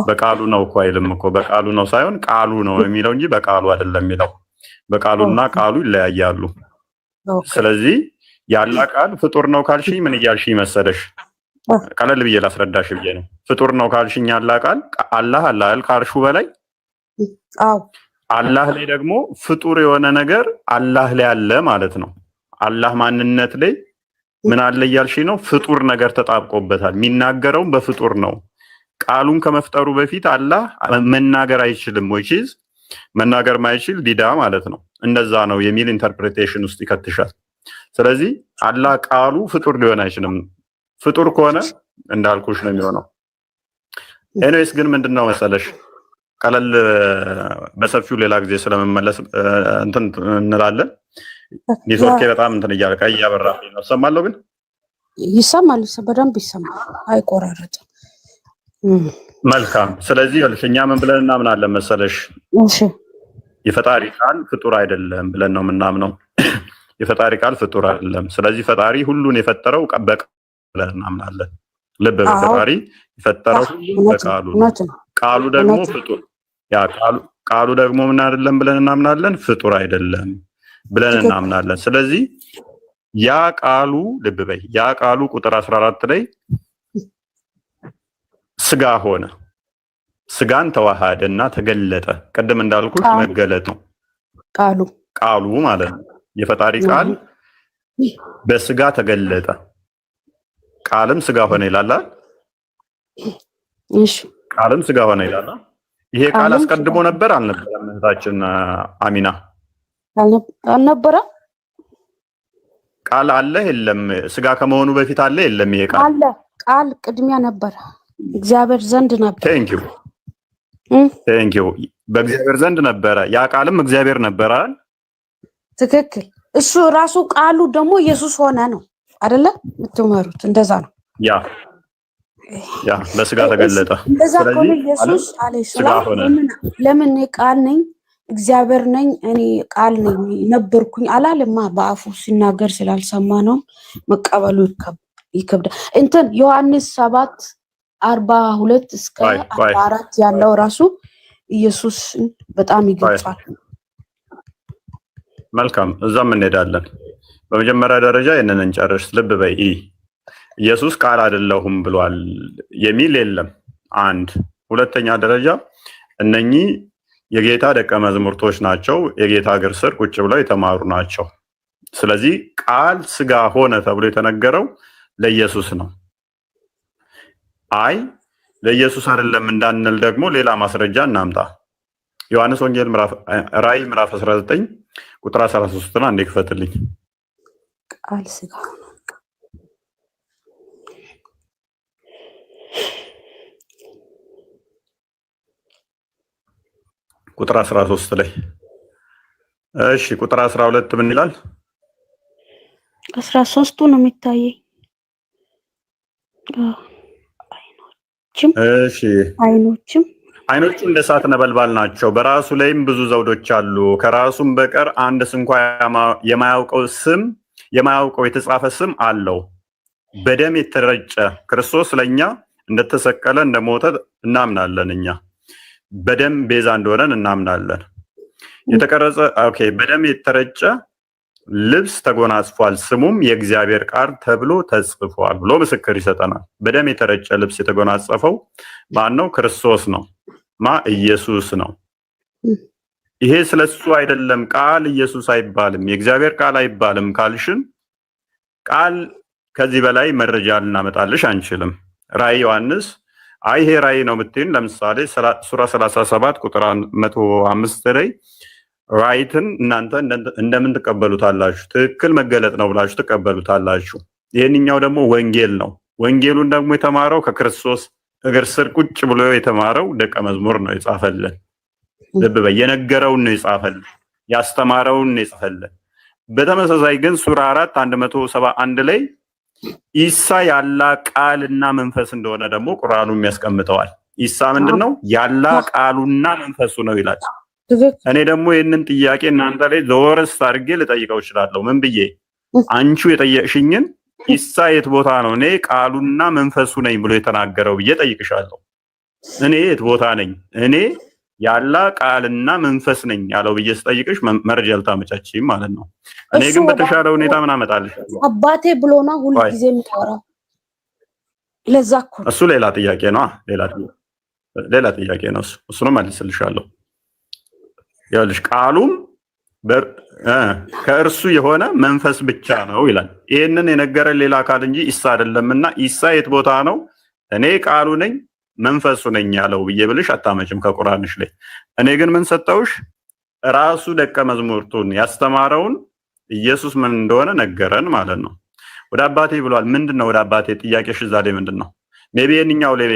በቃሉ ነው እኮ አይልም እኮ። በቃሉ ነው ሳይሆን ቃሉ ነው የሚለው እንጂ በቃሉ አይደለም የሚለው። በቃሉና ቃሉ ይለያያሉ። ስለዚህ ያላ ቃል ፍጡር ነው ካልሽኝ ምን እያልሽኝ መሰለሽ? ቀለል ብዬ ላስረዳሽ ብዬ ነው። ፍጡር ነው ካልሽኝ ያላ ቃል አላህ ካልሹ በላይ አላህ ላይ ደግሞ ፍጡር የሆነ ነገር አላህ ላይ አለ ማለት ነው። አላህ ማንነት ላይ ምን አለ እያልሽኝ ነው? ፍጡር ነገር ተጣብቆበታል። የሚናገረውም በፍጡር ነው። ቃሉን ከመፍጠሩ በፊት አላህ መናገር አይችልም ወይ መናገር ማይችል ዲዳ ማለት ነው። እንደዛ ነው የሚል ኢንተርፕሬቴሽን ውስጥ ይከትሻል። ስለዚህ አላህ ቃሉ ፍጡር ሊሆን አይችልም። ፍጡር ከሆነ እንዳልኩሽ ነው የሚሆነው። ኤኒዌይስ ግን ምንድነው መሰለሽ ቀለል በሰፊው ሌላ ጊዜ ስለመመለስ እንትን እንላለን። ኔትወርክ በጣም እንትን እያበራብኝ ነው። ሰማለሁ ግን ይሰማል፣ በደንብ ይሰማል፣ አይቆራረጥም። መልካም። ስለዚህ እኛ ምን ብለን እናምናለን መሰለሽ? የፈጣሪ ቃል ፍጡር አይደለም ብለን ነው የምናምነው። የፈጣሪ ቃል ፍጡር አይደለም። ስለዚህ ፈጣሪ ሁሉን የፈጠረው በቃሉ ብለን እናምናለን። ልብ በፈጣሪ የፈጠረው በቃሉ ነው። ቃሉ ደግሞ ፍጡር ቃሉ ደግሞ ምን አይደለም ብለን እናምናለን? ፍጡር አይደለም ብለን እናምናለን። ስለዚህ ያ ቃሉ ልብ በይ፣ ያ ቃሉ ቁጥር 14 ላይ ስጋ ሆነ፣ ስጋን ተዋሃደና ተገለጠ። ቅድም እንዳልኩት መገለጥ ነው ቃሉ ማለት ነው። የፈጣሪ ቃል በስጋ ተገለጠ፣ ቃልም ስጋ ሆነ ይላል። እሺ ቃልም ስጋ ሆነ ይላል። ይሄ ቃል አስቀድሞ ነበር አልነበረም? እህታችን አሚና አልነበረ? ቃል አለ የለም? ስጋ ከመሆኑ በፊት አለ የለም? ይሄ ቃል አለ። ቃል ቅድሚያ ነበር፣ እግዚአብሔር ዘንድ ነበር። ቴንክ ዩ በእግዚአብሔር ዘንድ ነበረ። ያ ቃልም እግዚአብሔር ነበረ አይደል? ትክክል። እሱ ራሱ ቃሉ ደግሞ ኢየሱስ ሆነ ነው አይደለ? የምትመሩት እንደዛ ነው። ያ በስጋ ተገለጠ። እንደዛ ከሆነ ኢየሱስ አለይሂ ሰላም ለምን እኔ ቃል ነኝ እግዚአብሔር ነኝ እኔ ቃል ነኝ ነበርኩኝ አላለማ። በአፉ ሲናገር ስላልሰማ ነው መቀበሉ ይከብዳል። እንትን ዮሐንስ 7:42 እስከ 44 ያለው ራሱ ኢየሱስ በጣም ይገልጻል። መልካም፣ እዛም እንሄዳለን። በመጀመሪያ ደረጃ ይሄንን እንጨርስ። ልብ በይ፣ ኢየሱስ ቃል አይደለሁም ብሏል የሚል የለም። አንድ ሁለተኛ ደረጃ እነኚህ የጌታ ደቀ መዛሙርቶች ናቸው። የጌታ እግር ስር ቁጭ ብለው የተማሩ ናቸው። ስለዚህ ቃል ስጋ ሆነ ተብሎ የተነገረው ለኢየሱስ ነው። አይ ለኢየሱስ አይደለም እንዳንል ደግሞ ሌላ ማስረጃ እናምጣ። ዮሐንስ ወንጌል ራዕይ ምዕራፍ 19 ቁጥር 13 አንዴ ክፈትልኝ። ቃል ስጋ ቁጥር 13 ላይ እሺ፣ ቁጥር 12 ምን ይላል? 13ቱ ነው የሚታየኝ። እሺ፣ አይኖቹ እንደ እሳት ነበልባል ናቸው፣ በራሱ ላይም ብዙ ዘውዶች አሉ። ከራሱም በቀር አንድ እንኳ የማያውቀው የተጻፈ ስም አለው። በደም የተረጨ ክርስቶስ ለኛ እንደተሰቀለ እንደሞተ እናምናለን። እኛ በደም ቤዛ እንደሆነን እናምናለን። የተቀረጸ በደም የተረጨ ልብስ ተጎናጽፏል፣ ስሙም የእግዚአብሔር ቃል ተብሎ ተጽፏል ብሎ ምስክር ይሰጠናል። በደም የተረጨ ልብስ የተጎናጸፈው ማን ነው? ክርስቶስ ነው። ኢየሱስ ነው። ይሄ ስለሱ አይደለም። ቃል ኢየሱስ አይባልም፣ የእግዚአብሔር ቃል አይባልም ካልሽን ቃል ከዚህ በላይ መረጃ ልናመጣልሽ አንችልም። ራዕይ ዮሐንስ ይሄ ራዕይ ነው ብትይን፣ ለምሳሌ ሱራ 37 ቁጥር 105 ላይ ራይትን እናንተ እንደምን ትቀበሉታላችሁ? ትክክል መገለጥ ነው ብላችሁ ትቀበሉታላችሁ። ይሄንኛው ደግሞ ወንጌል ነው። ወንጌሉን ደግሞ የተማረው ከክርስቶስ እግር ስር ቁጭ ብሎ የተማረው ደቀ መዝሙር ነው የጻፈልን። ልብ በይ፣ የነገረውን ነው የጻፈልን፣ ያስተማረውን ነው የጻፈልን። በተመሳሳይ ግን ሱራ 4:171 ላይ ኢሳ ያላ ቃልና መንፈስ እንደሆነ ደግሞ ቁርአኑም ያስቀምጠዋል። ኢሳ ምንድነው? ያላ ቃሉና መንፈሱ ነው ይላል። ትክክል። እኔ ደግሞ ይህንን ጥያቄ እናንተ ላይ ዘወርስ አድርጌ ልጠይቀው እችላለሁ። ምን ብዬ? አንቺ የጠየቅሽኝን ኢሳ የት ቦታ ነው እኔ ቃሉና መንፈሱ ነኝ ብሎ የተናገረው ብዬ ጠይቅሻለሁ። እኔ የት ቦታ ነኝ? እኔ ያላ ቃልና መንፈስ ነኝ ያለው ብዬ ስጠይቅሽ መረጃ ልታመቻችም ማለት ነው። እኔ ግን በተሻለ ሁኔታ ምን አመጣልሻለሁ? አባቴ ብሎ ነው ሁሉ ጊዜ የሚያወራው። ለዛ እኮ እሱ ሌላ ጥያቄ ነው። ሌላ ጥያቄ ነው። እሱንም መልስልሻለሁ። ይኸውልሽ ቃሉም ከእርሱ የሆነ መንፈስ ብቻ ነው ይላል። ይህንን የነገረን ሌላ አካል እንጂ ኢሳ አይደለምና ኢሳ የት ቦታ ነው እኔ ቃሉ ነኝ መንፈሱ ነኝ ያለው ብዬ ብልሽ አታመጭም ከቁርአንሽ ላይ። እኔ ግን ምን ሰጠውሽ? ራሱ ደቀ መዝሙርቱን ያስተማረውን ኢየሱስ ምን እንደሆነ ነገረን ማለት ነው። ወደ አባቴ ብሏል። ምንድነው ወደ አባቴ? ጥያቄሽ እዛ ላይ ምንድነው? ሜቢ የኛው ላይ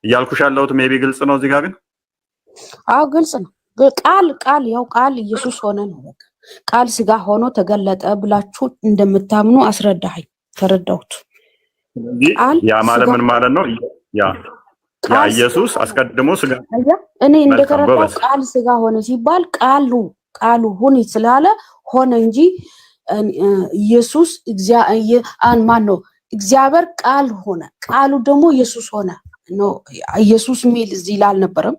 እያልኩሽ ያለሁት ሜቢ ግልጽ ነው እዚህ ጋር ግን? አዎ ግልጽ ነው። ቃል ያው ቃል ኢየሱስ ሆነ ነው። በቃ ቃል ስጋ ሆኖ ተገለጠ ብላችሁ እንደምታምኑ አስረዳኸኝ፣ ተረዳሁት። ያ ማለት ምን ማለት ነው? ያ ኢየሱስ አስቀድሞ ስጋ እኔ እንደተረዳው ቃል ስጋ ሆነ ሲባል ቃሉ ሁን ስላለ ሆነ እንጂ ኢየሱስ ማን ነው? እግዚአብሔር ቃል ሆነ፣ ቃሉ ደግሞ ኢየሱስ ሆነ ነው። ኢየሱስ ሚል እዚህ ላይ አልነበረም።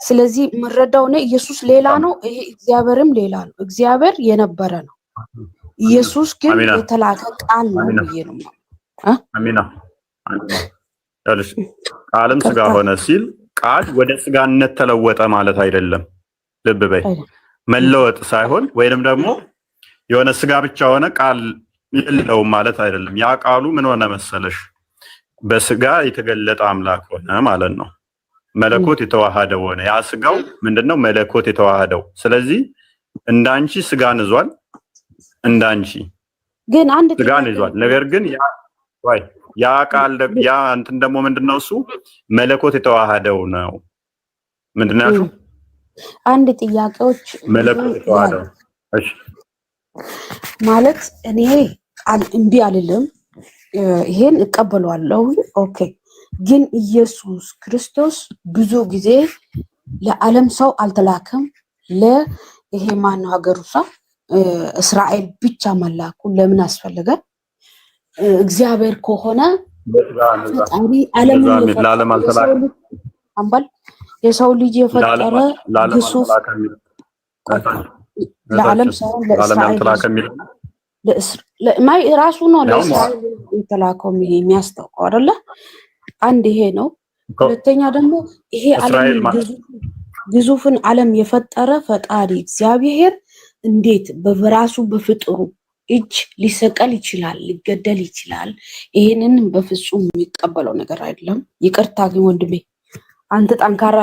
ስለዚህ መረዳው ነው ኢየሱስ ሌላ ነው፣ ይሄ እግዚአብሔርም ሌላ ነው። እግዚአብሔር የነበረ ነው፣ ኢየሱስ ግን የተላከ ቃል ነው ብዬ ነው። አሚና ያለሽ ቃልም ስጋ ሆነ ሲል ቃል ወደ ስጋነት ተለወጠ ማለት አይደለም። ልብ በይ። መለወጥ ሳይሆን ወይንም ደግሞ የሆነ ስጋ ብቻ ሆነ ቃል የለውም ማለት አይደለም። ያ ቃሉ ምን ሆነ መሰለሽ? በስጋ የተገለጠ አምላክ ሆነ ማለት ነው። መለኮት የተዋሃደው ሆነ። ያ ስጋው ምንድነው? መለኮት የተዋሃደው። ስለዚህ እንዳንቺ ስጋን ይዟል፣ እንዳንቺ ግን አንድ ስጋን ይዟል። ነገር ግን ያ ቃል ያ እንትን ደግሞ ምንድነው? እሱ መለኮት የተዋሃደው ነው። ምንድነው ያልሽው? አንድ ጥያቄዎች መለኮት የተዋሃደው። እሺ ማለት እኔ ቃል እምቢ አልልም፣ ይሄን እቀበለዋለሁ። ኦኬ። ግን ኢየሱስ ክርስቶስ ብዙ ጊዜ ለዓለም ሰው አልተላከም። ለይሄ ማነው ሀገሩ ሰው እስራኤል ብቻ መላኩ ለምን አስፈለገ? እግዚአብሔር ከሆነ ፈጣሪ ዓለምን የሰው ልጅ የፈጠረ ግሱፍ ለዓለም ሳይሆን ለእስራኤል ራሱ ነው ለእስራኤል የተላከው። ይሄ የሚያስታውቀው አይደለ? አንድ ይሄ ነው። ሁለተኛ ደግሞ ይሄ ዓለም ግዙፍን ዓለም የፈጠረ ፈጣሪ እግዚአብሔር እንዴት በራሱ በፍጥሩ እጅ ሊሰቀል ይችላል? ሊገደል ይችላል? ይሄንን በፍጹም የሚቀበለው ነገር አይደለም። ይቅርታ ግን ወንድሜ አንተ ጠንካራ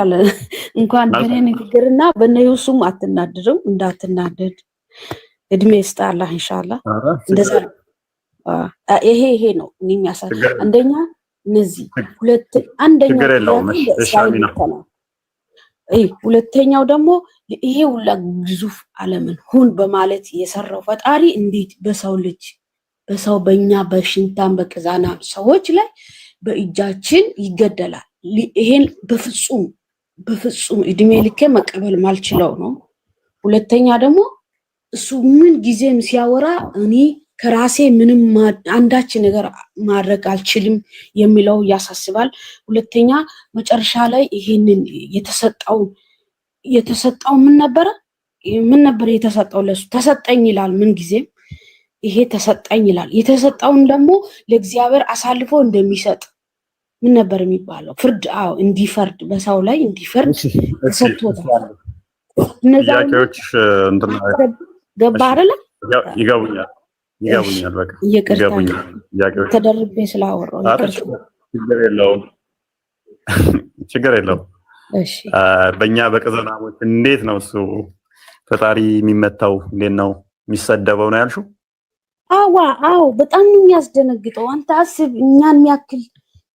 እንኳን በኔ ንግግርና በነዩሱም አትናደድም። እንዳትናደድ እድሜ ይስጣላ ኢንሻአላህ። እንደዛ ይሄ ነው የሚያሳይ አንደኛ እነዚህ ሁለተኛው ደግሞ ይሄ ሁላ ግዙፍ ዓለምን ሁን በማለት የሰራው ፈጣሪ እንዴት በሰው በእኛ በሽንታን በቅዛና ሰዎች ላይ በእጃችን ይገደላል? ይሄን በፍጹም እድሜ ልኬ መቀበል ማልችለው ነው። ሁለተኛ ደግሞ እሱ ምን ጊዜም ሲያወራ እኔ ከራሴ ምንም አንዳች ነገር ማድረግ አልችልም የሚለው ያሳስባል። ሁለተኛ መጨረሻ ላይ ይሄንን የተሰጠው ምን ነበር የተሰጠው? ለሱ ተሰጠኝ ይላል። ምን ጊዜም ይሄ ተሰጠኝ ይላል። የተሰጠውን ደግሞ ለእግዚአብሔር አሳልፎ እንደሚሰጥ ምን ነበር የሚባለው? ፍርድ እንዲፈርድ በሰው ላይ እንዲፈርድ ተሰጥቶታል። ጥያቄዎች ገባ አይደለ? ይገቡኛል። በቃ ይገቡኛል። ጥያቄዎች ተደርቤ ስላወራሁ ችግር የለውም። እሺ በእኛ በቅዘናሞች እንዴት ነው እሱ ፈጣሪ የሚመታው? እንዴት ነው የሚሰደበው ነው ያልሽው? አዎ በጣም ነው የሚያስደነግጠው። አንተ አስብ፣ እኛን የሚያክል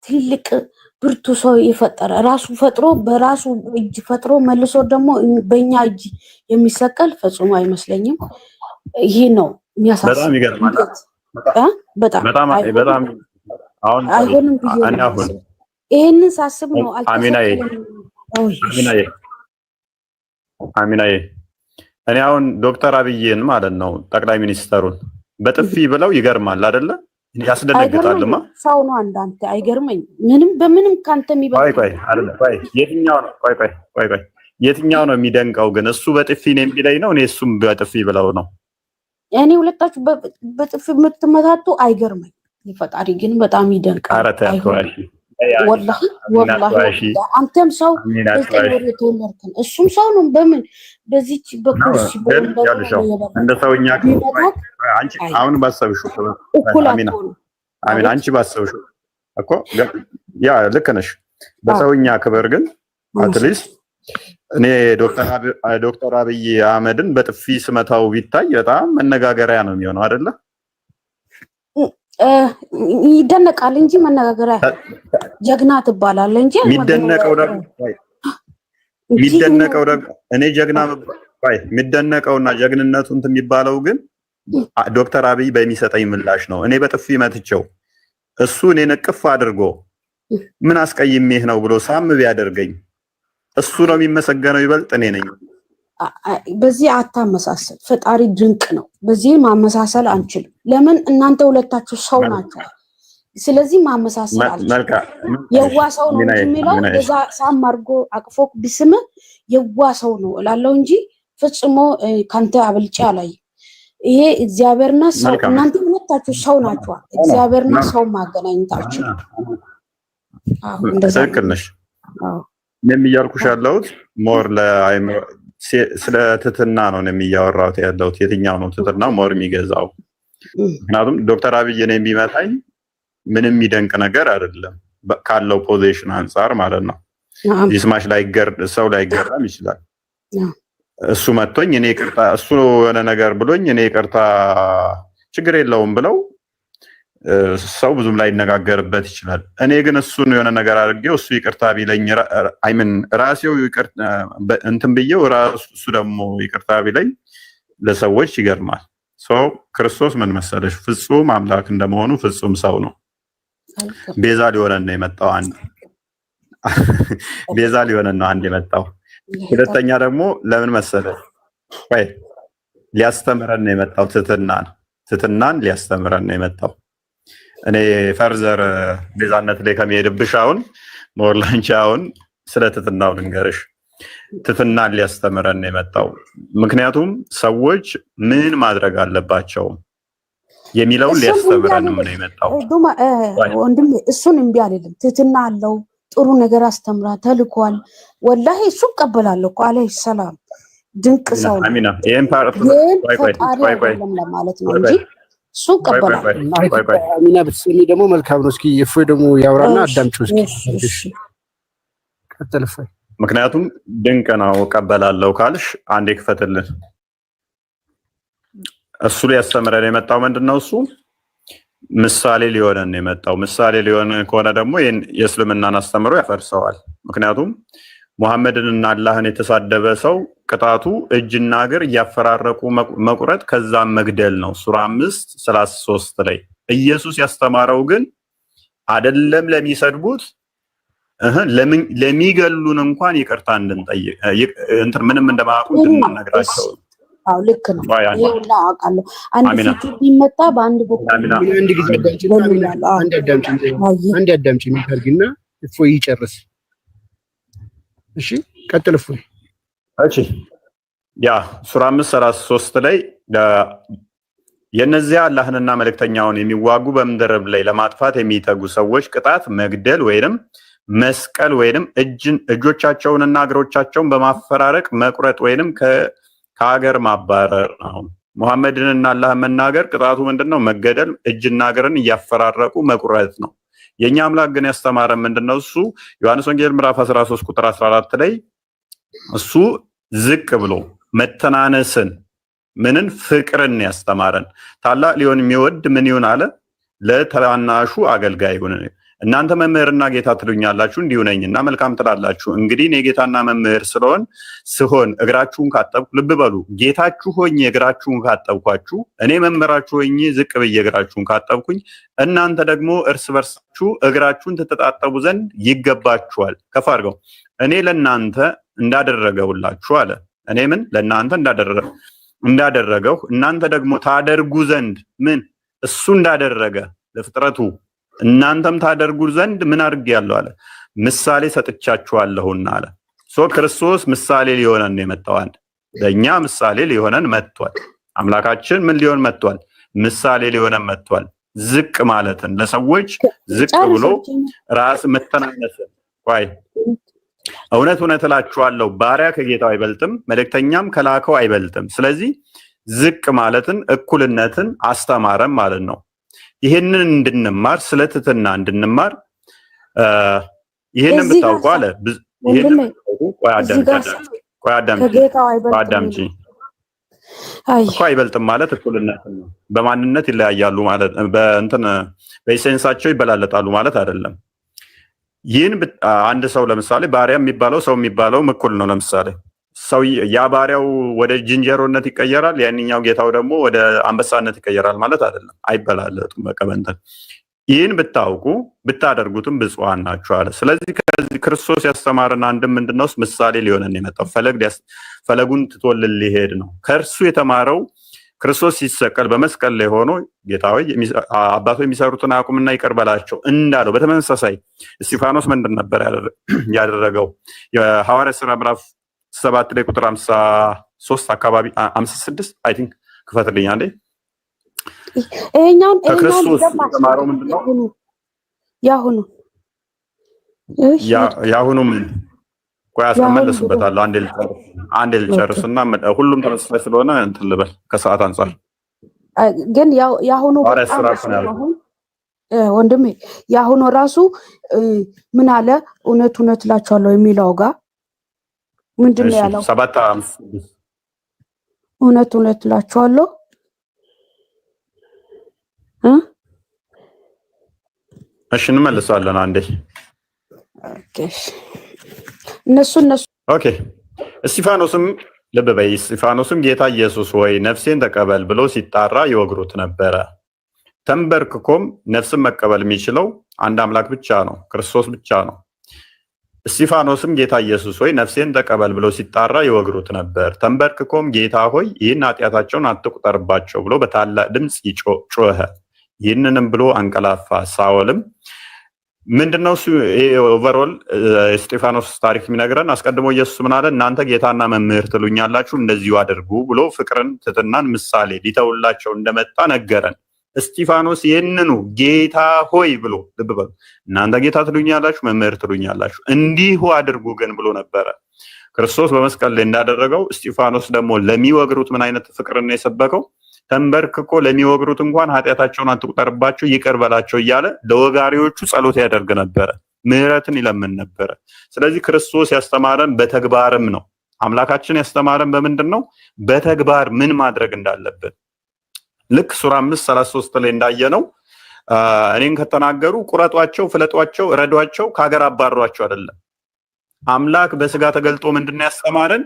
ትልቅ ብርቱ ሰው የፈጠረ ራሱ ፈጥሮ በራሱ እጅ ፈጥሮ መልሶ ደግሞ በእኛ እጅ የሚሰቀል ፈጽሞ አይመስለኝም። ይሄ ነው የሚያሳስብ። በጣም ይገርማል። በጣም አሁን አይሆንም ብዬ ይሄንን ሳስብ ነው አሚናዬ እኔ አሁን ዶክተር አብይን ማለት ነው ጠቅላይ ሚኒስተሩን በጥፊ ብለው ይገርማል አይደለ? ያስደነግጣልማ። ሰው ነው አንዳንተ አይገርመኝ ምንም በምንም ካንተ የሚበልጥ ቆይ አይደለ? የትኛው ነው የሚደንቀው ግን? እሱ በጥፊ ነው የሚለኝ ነው እኔ እሱም በጥፊ ብለው ነው? እኔ ሁለታችሁ በጥፊ የምትመታቱ አይገርመኝ። ፈጣሪ ግን በጣም ይደንቃል። ወላሂ አንተም ሰው ተወለድከን እሱም ሰው ነው። በምን በዚች በኩርሲ እንደ ሰውኛ አንቺ አሁን ባሰብሽው አሚና አንቺ ባሰብሽው እኮ ያ ልክ ነሽ። በሰውኛ ክብር ግን አትሊስት እኔ ዶክተር አብይ አህመድን በጥፊ ስመታው ቢታይ በጣም መነጋገሪያ ነው የሚሆነው አይደለ? ይደነቃል እንጂ መነጋገሪያ ጀግና ትባላለህ እንጂ የሚደነቀው ደግሞ እኔ ጀግና የሚደነቀውና ጀግንነቱ እንትን የሚባለው ግን ዶክተር አብይ በሚሰጠኝ ምላሽ ነው። እኔ በጥፊ መትቸው እሱ እኔን እቅፍ አድርጎ ምን አስቀይሜህ ነው ብሎ ሳም ቢያደርገኝ እሱ ነው የሚመሰገነው ይበልጥ እኔ ነኝ። በዚህ አታመሳሰል። ፈጣሪ ድንቅ ነው። በዚህ ማመሳሰል አንችልም። ለምን እናንተ ሁለታችሁ ሰው ናችሁ። ስለዚህ ማመሳሰል አንችልም። የዋ ሰው ነው የሚለው እዛ ሳም አድርጎ አቅፎ ቢስም የዋ ሰው ነው እላለሁ እንጂ ፍጽሞ ካንተ አብልጬ አላይ። ይሄ እግዚአብሔርና ሰው እናንተ ሁለታችሁ ሰው ናችሁ። እግዚአብሔርና ሰው ማገናኘታችሁ እንደዛ ነሽ። እኔም እያልኩሽ ያለሁት ሞር ለአይምሮ ስለ ትትና ነው የሚያወራው ያለሁት። የትኛው ነው ትትና ሞር የሚገዛው? ምክንያቱም ዶክተር አብይ እኔን ቢመታኝ ምንም የሚደንቅ ነገር አይደለም ካለው ፖዚሽን አንፃር ማለት ነው። ይስማሽ ሰው ላይገረም ይችላል። እሱ መጥቶኝ እኔ ይቅርታ እሱ የሆነ ነገር ብሎኝ እኔ ይቅርታ ችግር የለውም ብለው ሰው ብዙም ላይነጋገርበት ይችላል። እኔ ግን እሱን የሆነ ነገር አድርጌው እሱ ይቅርታ ቢለኝ ራሴው እንትን ብዬው እሱ ደግሞ ይቅርታ ቢለኝ ለሰዎች ይገርማል። ሰው ክርስቶስ ምን መሰለሽ ፍጹም አምላክ እንደመሆኑ ፍጹም ሰው ነው። ቤዛ ሊሆነን ነው የመጣው አንድ የመጣው። ሁለተኛ ደግሞ ለምን መሰለሽ ሊያስተምረን ነው የመጣው። ትትናን ሊያስተምረን ነው የመጣው። እኔ ፈርዘር ቤዛነት ላይ ከመሄድብሽ አሁን ሞርላንቺ አሁን ስለ ትትናው ልንገርሽ። ትትናን ሊያስተምረን ነው የመጣው። ምክንያቱም ሰዎች ምን ማድረግ አለባቸው የሚለውን ሊያስተምረን ነው የመጣው። ወንድሜ እሱን እምቢ አይደለም። ትትና አለው ጥሩ ነገር አስተምራ ተልኳል። ወላሂ እሱ ቀበላለሁ እኮ አለይሂ ሰላም ድንቅ ሰው ነው። አሚና ይሄን ፓርት ለማለት ነው እንጂ እሱ ቀበላለሁ። አሚና ብትሰሚ ደግሞ መልካም ነው። እስኪ እፎይ ደግሞ ያውራና አዳምጪው እስኪ ቀጥል እፎይ። ምክንያቱም ድንቅ ነው ቀበላለሁ ካልሽ አንዴ ክፈትልን። እሱ ሊያስተምረን የመጣው ምንድነው? እሱ ምሳሌ ሊሆነን የመጣው። ምሳሌ ሊሆን ከሆነ ደግሞ የእስልምናን አስተምሮ ያፈርሰዋል። ምክንያቱም ሙሐመድንና አላህን የተሳደበ ሰው ቅጣቱ እጅና እግር እያፈራረቁ መቁረጥ ከዛም መግደል ነው። ሱራ 5:33 ላይ ኢየሱስ ያስተማረው ግን አይደለም ለሚሰድቡት ለሚገሉን እንኳን ይቅርታ እንድንጠይቅ ምንም እንደማያውቁ እንድንነግራቸው። አው ልክ ነው። ይኸውላ አውቃለሁ። አንድ ፊቱ ቢመጣ በአንድ በኩል አንድ ጊዜ አንድ አዳምጪኝ ታርጊና እፎይ ይጨርስ። እሺ ቀጥል እፎይ። እሺ ያ ሱራ 5:33 ላይ የነዚያ አላህንና መልእክተኛውን የሚዋጉ በምድር ላይ ለማጥፋት የሚተጉ ሰዎች ቅጣት መግደል ወይንም መስቀል ወይንም እጆቻቸውንና እግሮቻቸውን በማፈራረቅ መቁረጥ ወይንም ከሀገር ማባረር ነው። ሙሐመድንና አላህን መናገር ቅጣቱ ምንድነው? መገደል፣ እጅና እግርን እያፈራረቁ መቁረጥ ነው። የኛ አምላክ ግን ያስተማረን ምንድነው? እሱ ዮሐንስ ወንጌል ምዕራፍ 13 ቁጥር 14 ላይ እሱ ዝቅ ብሎ መተናነስን ምንን ፍቅርን ያስተማረን። ታላቅ ሊሆን የሚወድ ምን ይሁን አለ? ለታናሹ አገልጋይ ይሁን። እናንተ መምህርና ጌታ ትሉኛላችሁ፣ እንዲሁ ነኝና መልካም ትላላችሁ። እንግዲህ እኔ ጌታና መምህር ስሆን እግራችሁን ካጠብኩ፣ ልብ በሉ፣ ጌታችሁ ሆኜ እግራችሁን ካጠብኳችሁ፣ እኔ መምህራችሁ ሆኜ ዝቅ ብዬ እግራችሁን ካጠብኩኝ፣ እናንተ ደግሞ እርስ በርሳችሁ እግራችሁን ትተጣጠቡ ዘንድ ይገባችኋል። ከፍ አድርገው። እኔ ለእናንተ እንዳደረገውላችሁ አለ። እኔ ምን ለእናንተ እንዳደረገው እናንተ ደግሞ ታደርጉ ዘንድ ምን እሱ እንዳደረገ ለፍጥረቱ እናንተም ታደርጉ ዘንድ ምን አድርጌያለሁ አለ። ምሳሌ ሰጥቻችኋለሁና አለ። ክርስቶስ ምሳሌ ሊሆነን ነው የመጣው። ለእኛ ምሳሌ ሊሆነን መጥቷል። አምላካችን ምን ሊሆን መጥቷል? ምሳሌ ሊሆነን መጥቷል። ዝቅ ማለትን፣ ለሰዎች ዝቅ ብሎ ራስ መተናነስን። እውነት እውነት እላችኋለሁ ባሪያ ከጌታው አይበልጥም፣ መልእክተኛም ከላከው አይበልጥም። ስለዚህ ዝቅ ማለትን፣ እኩልነትን አስተማረን ማለት ነው። ይህንን እንድንማር፣ ስለ ትሕትና እንድንማር ይህንን ብታውቁ አለ። አዳምጪ እኮ አይበልጥም ማለት እኩልነትን ነው። በማንነት ይለያያሉ ማለት በኢሴንሳቸው ይበላለጣሉ ማለት አይደለም። ይህን አንድ ሰው ለምሳሌ ባሪያ የሚባለው ሰው የሚባለው እኩል ነው። ለምሳሌ ሰው ያ ባሪያው ወደ ዝንጀሮነት ይቀየራል፣ ያንኛው ጌታው ደግሞ ወደ አንበሳነት ይቀየራል ማለት አይደለም። አይበላለጡም። በቀበንተን ይህን ብታውቁ ብታደርጉትም ብፁዓን ናችሁ አለ። ስለዚህ ከዚህ ክርስቶስ ያስተማረን አንድም ምንድነው? ምሳሌ ሊሆነን የመጣው ፈለጉን ትቶልን ሊሄድ ነው። ከእርሱ የተማረው ክርስቶስ ሲሰቀል በመስቀል ላይ ሆኖ ጌታ ሆይ አባቶ የሚሰሩትን አቁምና ይቅር በላቸው እንዳለው፣ በተመሳሳይ እስጢፋኖስ ምንድን ነበር ያደረገው? የሐዋርያት ሥራ ምዕራፍ 7 ላይ ቁጥር 53 አካባቢ 56 አይ ቲንክ ክፈትልኝ አንዴ። ከክርስቶስ የተማረው ምንድነው? ያሁኑ ምን አስመለስበታለሁ። አንዴ ልጨርስና ሁሉም ተመሳሳይ ስለሆነ እንትን ልበል ከሰዓት አንጻር። ግን ያሁኑ ወንድሜ ያሁኑ ራሱ ምን አለ? እውነት እውነት እላችኋለሁ የሚለው ጋር ምንድን ነው ያለው? 7:56 እውነት እውነት እላችኋለሁ እሺ እንመልሳለን አንዴ። ኦኬ እስጢፋኖስም ልብ በይ። እስጢፋኖስም ጌታ ኢየሱስ ወይ ነፍሴን ተቀበል ብሎ ሲጣራ ይወግሩት ነበረ። ተንበርክኮም ነፍስን መቀበል የሚችለው አንድ አምላክ ብቻ ነው፣ ክርስቶስ ብቻ ነው። እስጢፋኖስም ጌታ ኢየሱስ ሆይ ነፍሴን ተቀበል ብሎ ሲጣራ ይወግሩት ነበር። ተንበርክኮም ጌታ ሆይ ይህን ኃጢአታቸውን አትቁጠርባቸው ብሎ በታላቅ ድምፅ ጮኸ። ይህንንም ብሎ አንቀላፋ። ሳኦልም ምንድነው እሱ ኦቨርኦል እስጢፋኖስ ታሪክ የሚነግረን? አስቀድሞ ኢየሱስ ምን አለ? እናንተ ጌታና መምህር ትሉኛላችሁ፣ እንደዚሁ አድርጉ ብሎ ፍቅርን፣ ትሕትናን ምሳሌ ሊተውላቸው እንደመጣ ነገረን። እስጢፋኖስ ይህንኑ ጌታ ሆይ ብሎ ልብ በሉ፣ እናንተ ጌታ ትሉኛላችሁ፣ መምህር ትሉኛላችሁ፣ እንዲሁ አድርጉ ግን ብሎ ነበረ። ክርስቶስ በመስቀል ላይ እንዳደረገው እስጢፋኖስ ደግሞ ለሚወግሩት ምን አይነት ፍቅርን የሰበከው? ተንበርክኮ ለሚወግሩት እንኳን ኃጢአታቸውን አትቁጠርባቸው ይቅር በላቸው እያለ ለወጋሪዎቹ ጸሎት ያደርግ ነበረ፣ ምህረትን ይለምን ነበረ። ስለዚህ ክርስቶስ ያስተማረን በተግባርም ነው። አምላካችን ያስተማረን በምንድን ነው? በተግባር ምን ማድረግ እንዳለብን። ልክ ሱራ 5:33 ላይ እንዳየነው እኔን ከተናገሩ ቁረጧቸው፣ ፍለጧቸው፣ ረዷቸው፣ ከሀገር አባሯቸው አይደለም። አምላክ በስጋ ተገልጦ ምንድነው ያስተማረን?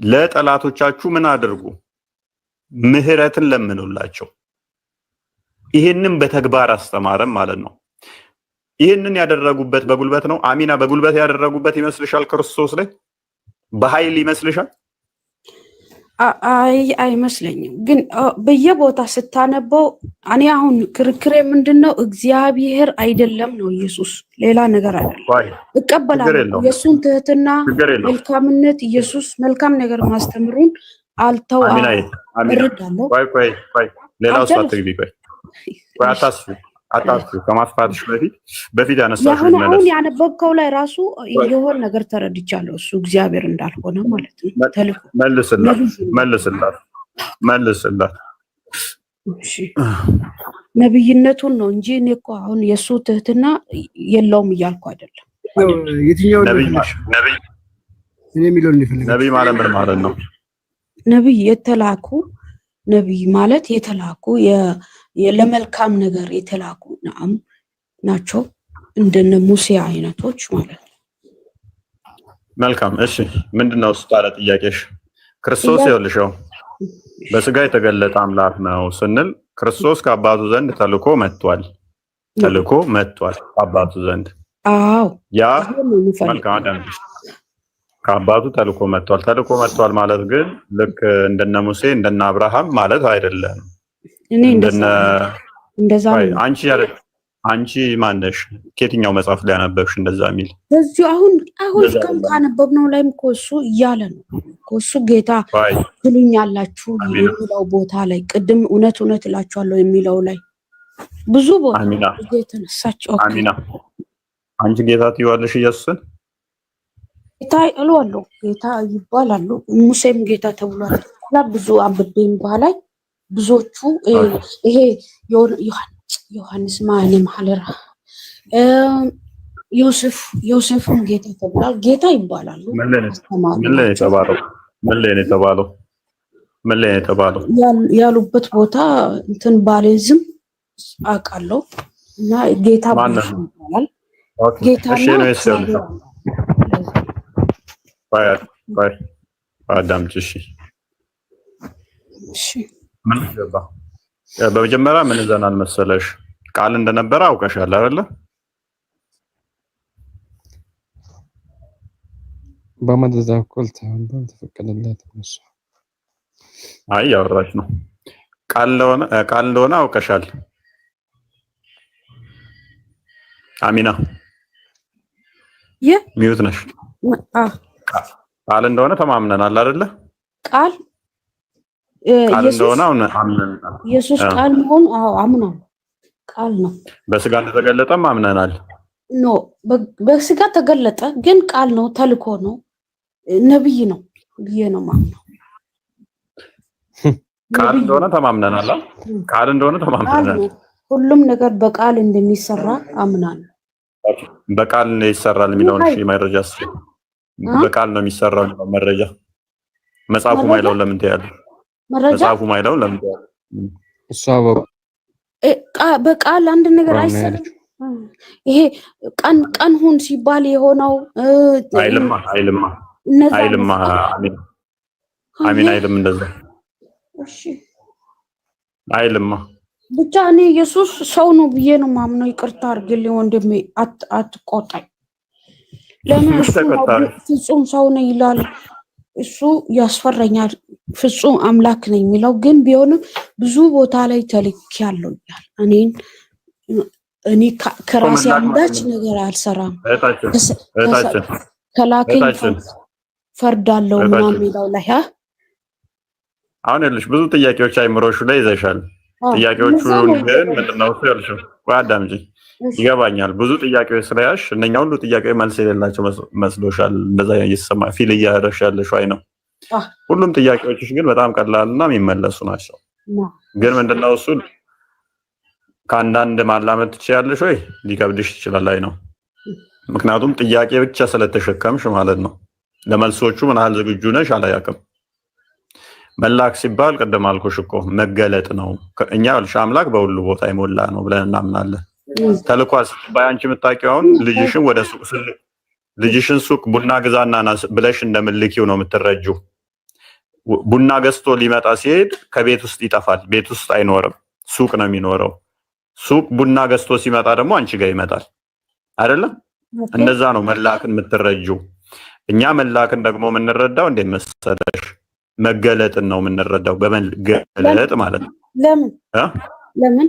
ለጠላቶቻችሁ ምን አድርጉ? ምህረትን ለምኑላቸው። ይህንን በተግባር አስተማረን ማለት ነው። ይህንን ያደረጉበት በጉልበት ነው። አሚና በጉልበት ያደረጉበት ይመስልሻል? ክርስቶስ ላይ በኃይል ይመስልሻል? አይመስለኝም። ግን በየቦታ ስታነበው እኔ አሁን ክርክሬ ምንድነው? እግዚአብሔር አይደለም ነው ኢየሱስ፣ ሌላ ነገር አይደለም። እቀበላለሁ የእሱን ትህትና፣ መልካምነት፣ ኢየሱስ መልካም ነገር ማስተምሩን አልተው እረዳለሁ። ቆይ ሌላው ሰዓት ትግቢ። ቆይ አታስቢ ከማስፋትሽ በፊት ያነሳሽው አሁን ያነበብከው ላይ ራሱ የሆነ ነገር ተረድቻለሁ። እሱ እግዚአብሔር እንዳልሆነ ማለት ነው። ተልኮ መልስላት። እሺ ነብይነቱን ነው እንጂ እኔ እኮ አሁን የእሱ ትህትና የለውም እያልኩ አይደለም። የትኛው ነብይ ማለት ምን ማለት ነው? ነብይ የተላኩ ነብይ ማለት የተላኩ ለመልካም ነገር የተላኩ ናም ናቸው እንደነ ሙሴ አይነቶች ማለት ነው። መልካም እሺ፣ ምንድነው ታዲያ ጥያቄሽ? ክርስቶስ ይኸውልሽው በስጋ የተገለጠ አምላክ ነው ስንል ክርስቶስ ከአባቱ ዘንድ ተልኮ መጥቷል ከአባቱ ዘንድ። አዎ ያ መልካም አዳምጪ። ከአባቱ ተልኮ መጥቷል ማለት ግን ልክ እንደነ ሙሴ እንደነ አብርሃም ማለት አይደለም። እኔ እንደዛ አንቺ ማነሽ? ከየትኛው መጽሐፍ ላይ ያነበብሽ እንደዛ የሚል? በዚሁ አሁን ካነበብነው ላይም እኮ እሱ እያለ ነው እኮ እሱ ጌታ ትሉኛላችሁ የሚለው ቦታ ላይ ቅድም እውነት እላችኋለሁ የሚለው ላይ ብዙ ቦታ የተነሳቸው። አሚና አንቺ ጌታ ትይዋለሽ ኢየሱስን? ጌታ እለዋለሁ፣ ጌታ ይባላሉ። ሙሴም ጌታ ተብሏል። ብዙ አንብቤም በኋላይ ብዙዎቹ ይሄ ዮሐንስ ማን ማህለራ ዮሴፍም ጌታ ተብሏል። ጌታ ይባላሉ። ምን ላይ የተባለው ያሉበት ቦታ እንትን ባሌዝም አውቃለሁ እና ጌታ ይባላል። ጌታ ነው። አዳምጪ እሺ። ምን ገባ? በመጀመሪያ ምን ዘናል መሰለሽ? ቃል እንደነበረ አውቀሻል አይደለ? በመደዛ እኮል ተፈቀደለት ነው። አይ ያወራሽ ነው። ቃል እንደሆነ አውቀሻል። አሚና ሚዩት ነሽ። ቃል እንደሆነ ተማምነናል አይደለ? ቃል እንደሆነ አምነናል። ኢየሱስ ቃል መሆኑ አምናለሁ። ቃል ነው። በስጋ እንደተገለጠም አምነናል። ኖ በስጋ ተገለጠ፣ ግን ቃል ነው፣ ተልኮ ነው፣ ነብይ ነው ብዬ ነው ማምነው። ቃል እንደሆነ ተማምነናል። ቃል እንደሆነ ተማምነናል። ሁሉም ነገር በቃል እንደሚሰራ አምናለሁ። በቃል ይሰራል የሚለውን እሺ፣ መረጃ በቃል ነው የሚሰራው መረጃ መጽሐፉ ማይለው ለምን ትያለሽ? መጽሐፉ ማይለው ለምን ትያለሽ? እሷ በቃል አንድ ነገር አይሰራም። ይሄ ቀን ሁን ሲባል የሆነው አይልማ አሚን አይልም እንደዛ። እሺ አይልማ ብቻ እኔ ኢየሱስ ሰው ነው ብዬ ነው ማምነው። ይቅርታ አድርግልኝ ወንድሜ፣ አትቆጣኝ። ለምን ፍጹም ሰው ነው ይላል? እሱ ያስፈራኛል። ፍጹም አምላክ ነው የሚለው ግን ቢሆንም ብዙ ቦታ ላይ ተልኬያለሁ ይላል። እኔ ከራሴ አንዳች ነገር አልሰራም፣ ከላከኝ ፈርዳለሁ ምናምን የሚለው ላይ አሁን ያለሽ ብዙ ጥያቄዎች አይምሮሹ ላይ ይዘሻል። ጥያቄዎቹ ግን ምንድነው እሱ ያልሽው? አዳምጪ፣ ይገባኛል። ብዙ ጥያቄዎች ስለያሽ እነኛ ሁሉ ጥያቄዎች መልስ የሌላቸው መስሎሻል። እንደዛ እየተሰማ ፊል እያደረግሽ ያለሽ አይ ነው። ሁሉም ጥያቄዎችሽ ግን በጣም ቀላልና የሚመለሱ ናቸው። ግን ምንድነው እሱ ከአንዳንድ ማላመድ ትችያለሽ ወይ ሊከብድሽ ይችላል። አይ ነው። ምክንያቱም ጥያቄ ብቻ ስለተሸከምሽ ማለት ነው። ለመልሶቹ ምን ያህል ዝግጁ ነሽ አላያቅም። መላክ ሲባል ቅድም አልኩሽ እኮ መገለጥ ነው። እኛ ልሽ አምላክ በሁሉ ቦታ የሞላ ነው ብለን እናምናለን። ተልኳል ሲባል አንቺ የምታውቂው አሁን ልጅሽን ሱቅ ቡና ግዛና ብለሽ እንደምልኪው ነው የምትረጂው። ቡና ገዝቶ ሊመጣ ሲሄድ ከቤት ውስጥ ይጠፋል፣ ቤት ውስጥ አይኖርም፣ ሱቅ ነው የሚኖረው። ሱቅ ቡና ገዝቶ ሲመጣ ደግሞ አንቺ ጋር ይመጣል አይደለም? እንደዛ ነው መላክን የምትረጂው። እኛ መላክን ደግሞ የምንረዳው እንዴት መሰለሽ? መገለጥን ነው የምንረዳው፣ በመገለጥ ማለት ነው። ለምን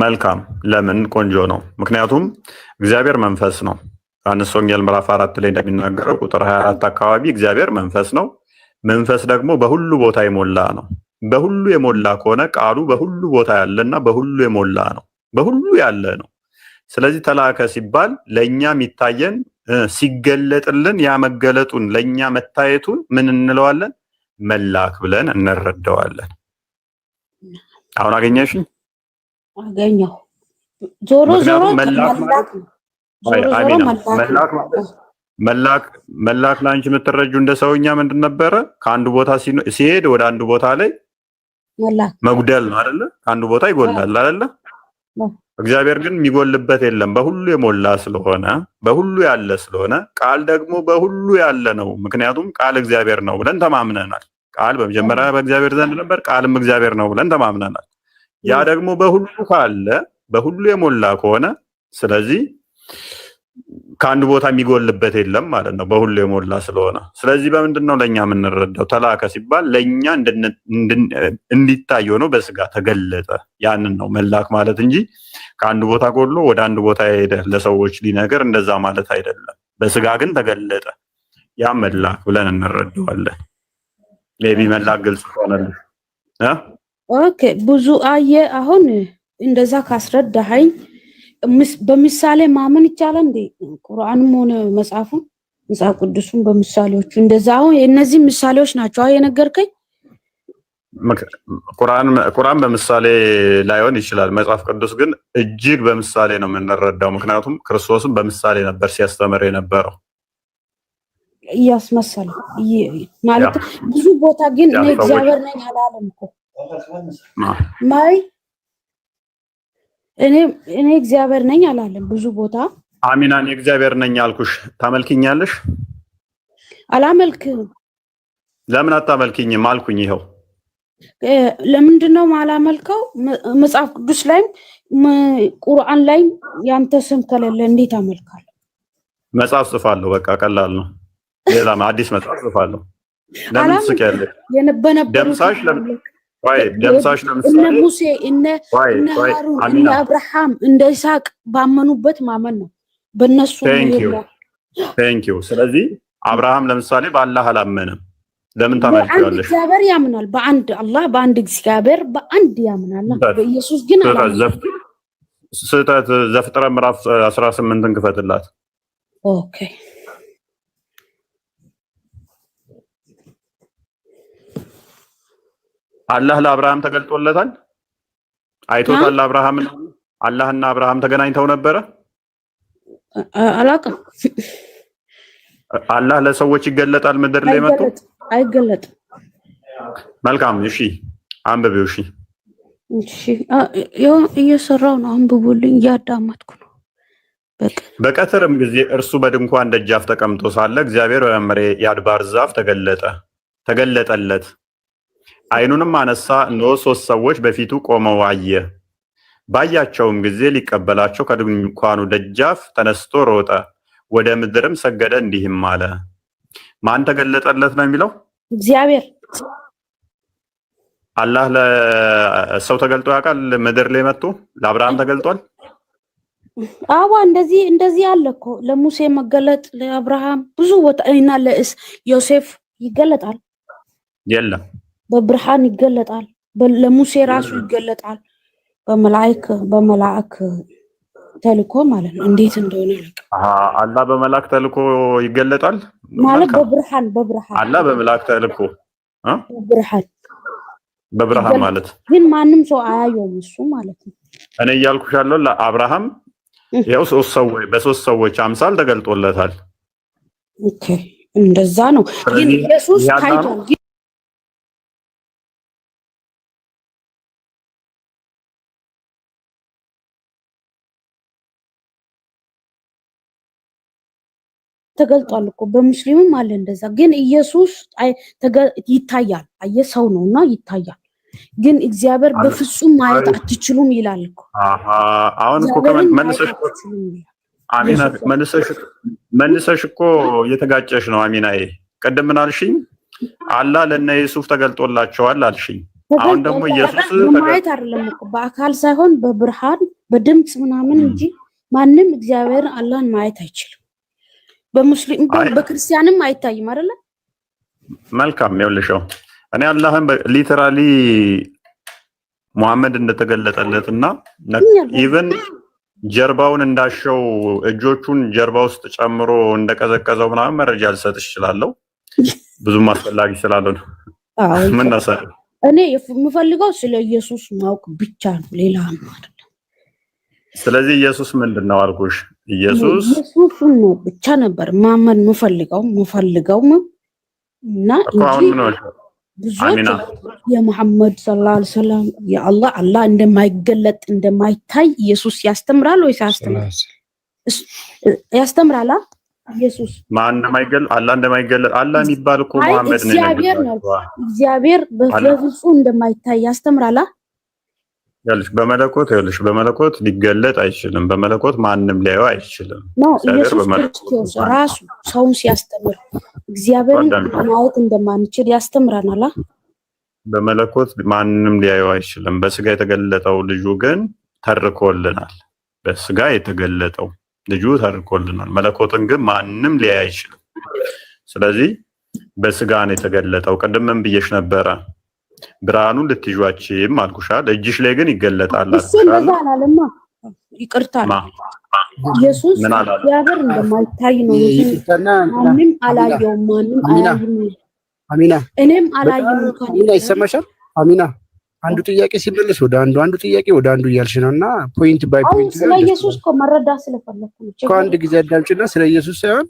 መልካም፣ ለምን ቆንጆ ነው። ምክንያቱም እግዚአብሔር መንፈስ ነው። ዮሐንስ ወንጌል ምዕራፍ 4 ላይ እንደሚናገረው ቁጥር 24 አካባቢ እግዚአብሔር መንፈስ ነው። መንፈስ ደግሞ በሁሉ ቦታ የሞላ ነው። በሁሉ የሞላ ከሆነ ቃሉ በሁሉ ቦታ ያለና በሁሉ የሞላ ነው፣ በሁሉ ያለ ነው። ስለዚህ ተላከ ሲባል ለኛ የሚታየን ሲገለጥልን ያ መገለጡን ለኛ መታየቱን ምን እንለዋለን? መላክ ብለን እንረዳዋለን። አሁን አገኘሽኝ? አገኘው። ዞሮ ዞሮ መላክ ላንቺ የምትረጁ እንደ ሰውኛ ምንድን ነበረ? ከአንዱ ቦታ ሲሄድ ወደ አንዱ ቦታ ላይ መጉደል ነው አይደለ? ከአንዱ ቦታ ይጎላል አይደለ? እግዚአብሔር ግን የሚጎልበት የለም በሁሉ የሞላ ስለሆነ በሁሉ ያለ ስለሆነ ቃል ደግሞ በሁሉ ያለ ነው። ምክንያቱም ቃል እግዚአብሔር ነው ብለን ተማምነናል። ቃል በመጀመሪያ በእግዚአብሔር ዘንድ ነበር፣ ቃልም እግዚአብሔር ነው ብለን ተማምነናል። ያ ደግሞ በሁሉ ካለ በሁሉ የሞላ ከሆነ ስለዚህ ከአንድ ቦታ የሚጎልበት የለም ማለት ነው፣ በሁሉ የሞላ ስለሆነ። ስለዚህ በምንድን ነው ለእኛ የምንረዳው? ተላከ ሲባል ለእኛ እንዲታይ ሆኖ በስጋ ተገለጠ። ያንን ነው መላክ ማለት እንጂ ከአንድ ቦታ ጎድሎ ወደ አንድ ቦታ ሄደ ለሰዎች ሊነገር እንደዛ ማለት አይደለም። በስጋ ግን ተገለጠ። ያ መላክ ብለን እንረዳዋለን። ሌቢ መላክ ግልጽ ሆነልህ? ኦኬ ብዙ አየ። አሁን እንደዛ ካስረዳኸኝ በምሳሌ ማመን ይቻላል እንዴ? ቁርአንም ሆነ መጽሐፍ ቅዱስን በምሳሌዎቹ እንደዛ። አሁን እነዚህ ምሳሌዎች ናቸው የነገርከኝ። ቁርአን በምሳሌ ላይሆን ይችላል። መጽሐፍ ቅዱስ ግን እጅግ በምሳሌ ነው የምንረዳው። ምክንያቱም ክርስቶስም በምሳሌ ነበር ሲያስተምር የነበረው። እያስመሰለ ማለት ብዙ ቦታ ግን እኔ እግዚአብሔር ነኝ አላለም እኮ ማይ እኔ እግዚአብሔር ነኝ አላለም ብዙ ቦታ። አሚና እኔ እግዚአብሔር ነኝ አልኩሽ። ታመልኪኛለሽ? አላመልክም። ለምን አታመልኪኝም አልኩኝ። ይኸው ለምንድነው ማላመልከው? መጽሐፍ ቅዱስ ላይ ቁርአን ላይ ያንተ ስም ከሌለ እንዴት አመልካለሁ? መጽሐፍ ጽፋለሁ። በቃ ቀላል ነው። ሌላ አዲስ መጽሐፍ ጽፋለሁ። ለምን ትስቂያለሽ? ደምሳሽ ደምሳሽ ለምሳሌ እነ ሙሴ እነ ሃሩን እነ አብርሃም እንደ ይስሐቅ ባመኑበት ማመን ነው በእነሱ ነው። ቴንክ ዩ። ስለዚህ አብርሃም ለምሳሌ በአላህ አላመነም። ለምን ታመልኪዋለሽ? እግዚአብሔር ያምናል በአንድ አላህ በአንድ እግዚአብሔር በአንድ ያምናል። በኢየሱስ ግን ስህተት። ዘፍጥረት ምዕራፍ 18ን ክፈትላት። ኦኬ አላህ ለአብርሃም ተገልጦለታል። አይቶታል። አብርሃም አላህና አብርሃም ተገናኝተው ነበረ። አላውቅም። አላህ ለሰዎች ይገለጣል ምድር ላይ መጥቶ አይገለጥም። መልካም። እሺ አንብቤው። እሺ እየሰራው ነው። አንብቡልኝ። እያዳመጥኩ ነው። በቀትርም ጊዜ እርሱ በድንኳን ደጃፍ ተቀምጦ ሳለ እግዚአብሔር በመምሬ የአድባር ዛፍ ተገለጠለት። ዓይኑንም አነሳ፣ እነሆ 3 ሰዎች በፊቱ ቆመው አየ። ባያቸውም ጊዜ ሊቀበላቸው ከድንኳኑ ደጃፍ ተነስቶ ሮጠ፣ ወደ ምድርም ሰገደ፣ እንዲህም አለ። ማን ተገለጠለት ነው የሚለው? እግዚአብሔር። አላህ ለሰው ተገልጦ ያውቃል? ምድር ላይ መጥቶ ለአብርሃም ተገልጧል? አዋ እንደዚህ አለ እኮ ለሙሴ መገለጥ፣ ለአብርሃም ብዙ ቦታ እና ለዮሴፍ ይገለጣል። የለም በብርሃን ይገለጣል። ለሙሴ ራሱ ይገለጣል። በመላእክ ተልኮ ማለት ነው። እንዴት እንደሆነ አላህ በመላእክ ተልኮ ይገለጣል ማለት በብርሃን አላህ በመላእክ ተልኮ በብርሃን ማለት ግን ማንም ሰው አያየውም እሱ ማለት ነው። እኔ እያልኩሽ ያለው ለአብርሃም ያው 3 ሰዎች በ3 ሰዎች አምሳል ተገልጦለታል። ኦኬ እንደዛ ነው። ግን ኢየሱስ ታይቷል። ተገልጧል እኮ በሙስሊምም አለ እንደዛ። ግን ኢየሱስ ይታያል። ሰው ነውና ይታያል። ግን እግዚአብሔር በፍጹም ማየት አትችሉም ይላል እኮ። አሁን እኮ መልሰሽ እኮ እየተጋጨሽ ነው አሚናዬ። ቅድም ምን አልሽኝ? አላህ ለነ ዩሱፍ ተገልጦላቸዋል አልሽኝ። አሁን ደግሞ ኢየሱስ ማየት አይደለም እኮ በአካል ሳይሆን በብርሃን በድምጽ ምናምን እንጂ ማንም እግዚአብሔር አላህን ማየት አይችልም። በሙስሊም በክርስቲያንም አይታይም አይደለ? መልካም ይኸውልሽው እኔ አላህን ሊተራሊ ሙሐመድ እንደተገለጠለትና ኢቭን ጀርባውን እንዳሸው እጆቹን ጀርባ ውስጥ ጨምሮ እንደቀዘቀዘው ምናምን መረጃ ልሰጥሽ እችላለሁ። ብዙም አስፈላጊ ስላልሆነ ምን ነሰረ እኔ የምፈልገው ስለ ኢየሱስ ማወቅ ብቻ ነው፣ ሌላ አይደለም። ስለዚህ ኢየሱስ ምንድነው አልኩሽ? ኢየሱስ ነው ብቻ ነበር ማመን የምፈልገው እና ብዙዎች የሙሐመድ ሰለላሁ ዐለይሂ ወሰለም አላህ እንደማይገለጥ እንደማይታይ ኢየሱስ ያስተምራል ወይስ ያስተምራል? ያስተምራል ኢየሱስ ማን እንደማይገለጥ አላህ እንደማይገለጥ አላህ የሚባል እኮ መሐመድ ነው እግዚአብሔር በፍጹም እንደማይታይ ያስተምራል። በመለኮት ሊገለጥ አይችልም። በመለኮት ማንም ሊያየው አይችልም። ኢየሱስ ክርስቶስ ራሱ ሰውን ሲያስተምር እግዚአብሔርን ማየት እንደማንችል ያስተምራናል። በመለኮት ማንም ሊያየው አይችልም። በስጋ የተገለጠው ልጁ ግን ተርኮልናል። በስጋ የተገለጠው ልጁ ተርኮልናል። መለኮትን ግን ማንም ሊያይ አይችልም። ስለዚህ በስጋ ነው የተገለጠው። ቅድምም ብዬሽ ነበረ ብርሃኑን ልትይዟችም አልኩሻል። እጅሽ ላይ ግን ይገለጣል አላለማ። ይቅርታ ኢየሱስ እግዚአብሔር እንደማይታይ ነው። ማንም አላየውም። ማንም አላየም። አሚና እኔም አላየም። አሚና ይሰማሻል? አሚና አንዱ ጥያቄ ሲመለስ ወደ አንዱ ጥያቄ ወደ አንዱ እያልሽ ነውና ፖይንት ባይ ፖይንት ስለ ኢየሱስ መረዳት ስለፈለኩ ነው። ከአንድ ጊዜ አዳምጪና ስለ ኢየሱስ ሳይሆን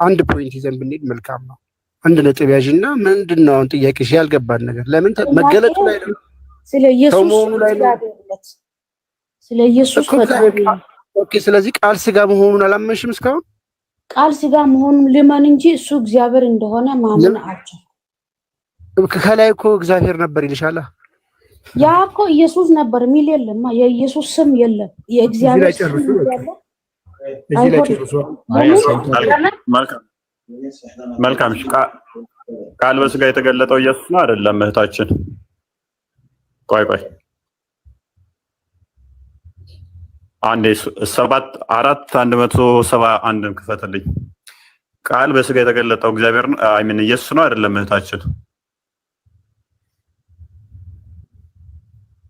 አንድ ፖይንት ይዘን ብንሄድ መልካም ነው። አንድ ነጥብ ያዥና ምንድነው አሁን ጥያቄሽ? ያልገባን ነገር ለምን መገለጡ ላይ ነው? ስለ ኢየሱስ ስለ ኢየሱስ ኦኬ። ስለዚህ ቃል ስጋ መሆኑን አላመንሽም እስካሁን? ቃል ስጋ መሆኑን ልመን እንጂ እሱ እግዚአብሔር እንደሆነ ማመን አልችልም። ከላይ እኮ እግዚአብሔር ነበር ይልሻል። ያ እኮ ኢየሱስ ነበር የሚል የለም። የኢየሱስ ስም የለም። የእግዚአብሔር ስም ያለ መልካም ቃል በስጋ የተገለጠው ኢየሱስ ነው አይደለም? እህታችን ቆይ አንዴ 7:4:171 ክፈትልኝ። ቃል በስጋ የተገለጠው እግዚአብሔር ነው ኢየሱስ ነው አይደለም? እህታችን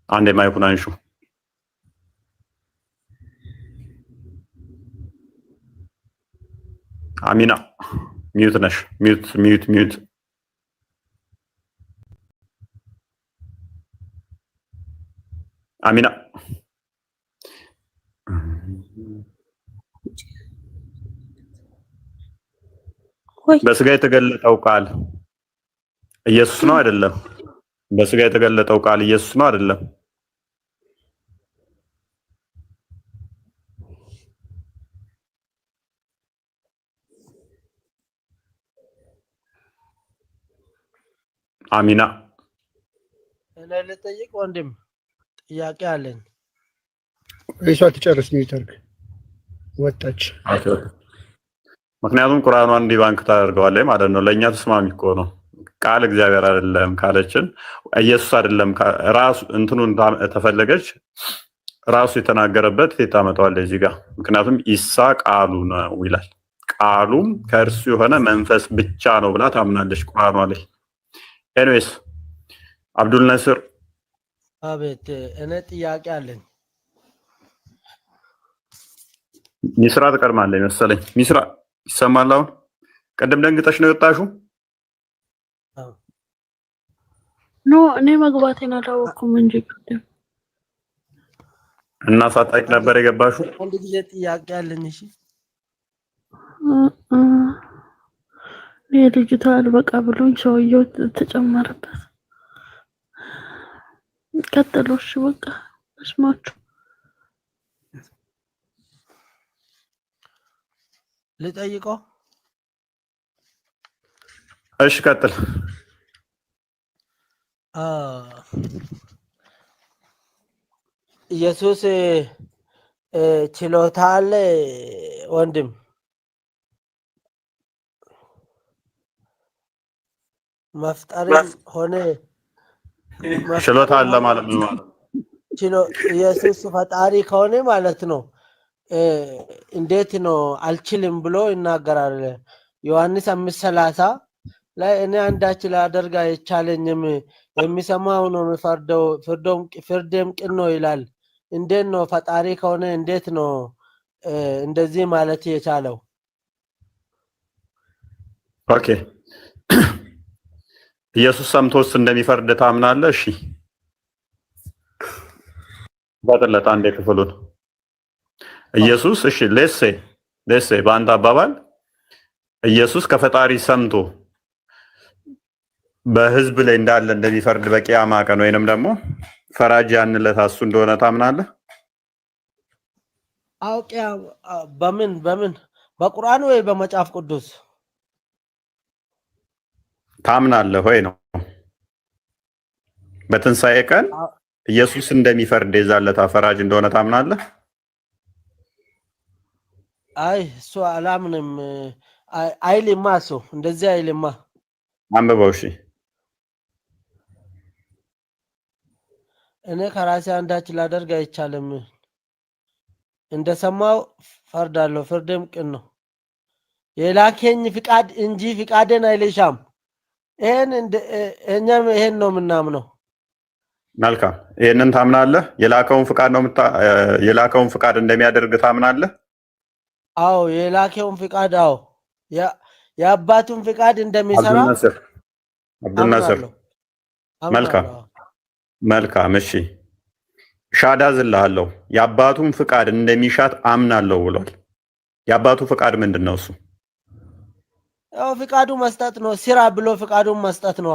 አንዴ ማይኩን አንሹ። አሚና ሚዩት ነሽ። ሚዩት አሚና በስጋ የተገለጠው ቃል ኢየሱስ ነው አይደለም? በስጋ የተገለጠው ቃል ኢየሱስ ነው አይደለም? አሚና እኔ ልጠይቅ ወንድም ጥያቄ አለኝ። እሷ ትጨርስ ሚውተርክ ወጣች። ምክንያቱም ቁርአኗን ዲባንክ ታደርገዋለች ማለት ነው። ለእኛ ተስማሚ እኮ ነው። ቃል እግዚአብሔር አይደለም ካለችን ኢየሱስ አይደለም ራሱ እንትኑን ተፈለገች ራሱ የተናገረበት ታመጣዋለች እዚህ ጋር። ምክንያቱም ኢሳ ቃሉ ነው ይላል። ቃሉም ከእርሱ የሆነ መንፈስ ብቻ ነው ብላ ታምናለች ቁርአኗ ላይ። ኤኒዌይስ አብዱል ነስር አቤት፣ እኔ ጥያቄ አለኝ። ሚስራ ትቀድማለች መሰለኝ። ሚስራ ይሰማል? አሁን ቀደም ደንግጠሽ ነው የወጣሽው? ኖ እኔ መግባቴን አላወቅኩም እንጂ ቀደም እና ሳታውቂ ነበር የገባሽው? አንድ ጊዜ ጥያቄ አለኝ። እሺ የልጅቷ አልበቃ ብሎኝ ሰውየው ተጨመረበት። ቀጥሎሽ በቃ እስማችሁ ልጠይቀው። እሺ ቀጥል። ኢየሱስ ችሎታ አለ ወንድም? መፍጠርም ሆነ ችሎታ አለ ማለት ነው። ኢየሱስ ፈጣሪ ከሆነ ማለት ነው እንዴት ነው አልችልም ብሎ ይናገራል? ዮሐንስ 5:30 ላይ እኔ አንዳች ላደርግ አይቻለኝም፣ የሚሰማው ነው የሚፈርደው፣ ፍርዴም ቅን ነው ይላል። እንዴት ነው ፈጣሪ ከሆነ እንዴት ነው እንደዚህ ማለት የቻለው? ኦኬ ኢየሱስ ሰምቶስ እንደሚፈርድ ታምናለህ? እሺ ባጠለታ አንዴ ክፍሉን ኢየሱስ እሺ ሌሴ በአንተ አባባል ኢየሱስ ከፈጣሪ ሰምቶ በህዝብ ላይ እንዳለ እንደሚፈርድ በቂያማ ቀን ወይንም ደግሞ ፈራጅ ያንለት እሱ እንደሆነ ታምናለህ? አውቂያ በምን በቁርአን ወይ በመጽሐፍ ቅዱስ ታምናለህ ወይ ነው? በትንሣኤ ቀን ኢየሱስ እንደሚፈርድ የዛለታ ፈራጅ እንደሆነ ታምናለህ? አይ እሱ አላምንም። አይልማ እሱ እንደዚህ አይልማ። አንብበው እሺ። እኔ ከራሴ አንዳች ላደርግ አይቻልም። እንደሰማው ፈርዳለሁ፣ ፍርድም ቅን ነው። የላከኝ ፍቃድ እንጂ ፍቃድን አይልሻም። እኛም ይሄን ነው የምናምነው። መልካም፣ ይሄንን ታምናለህ? የላከውን ፍቃድ እንደሚያደርግ ታምናለህ? አዎ፣ የላከውን ፍቃድ አዎ፣ የአባቱን ፍቃድ እንደሚሰራ አብዱል ናስር። መልካም እሺ፣ ሻዳ ዝልሃለሁ። የአባቱን ፍቃድ እንደሚሻት አምናለሁ ብሏል። የአባቱ ፍቃድ ምንድን ነው? እሱ ያው ፍቃዱ መስጠት ነው። ስራ ብሎ ፍቃዱን መስጠት ነው።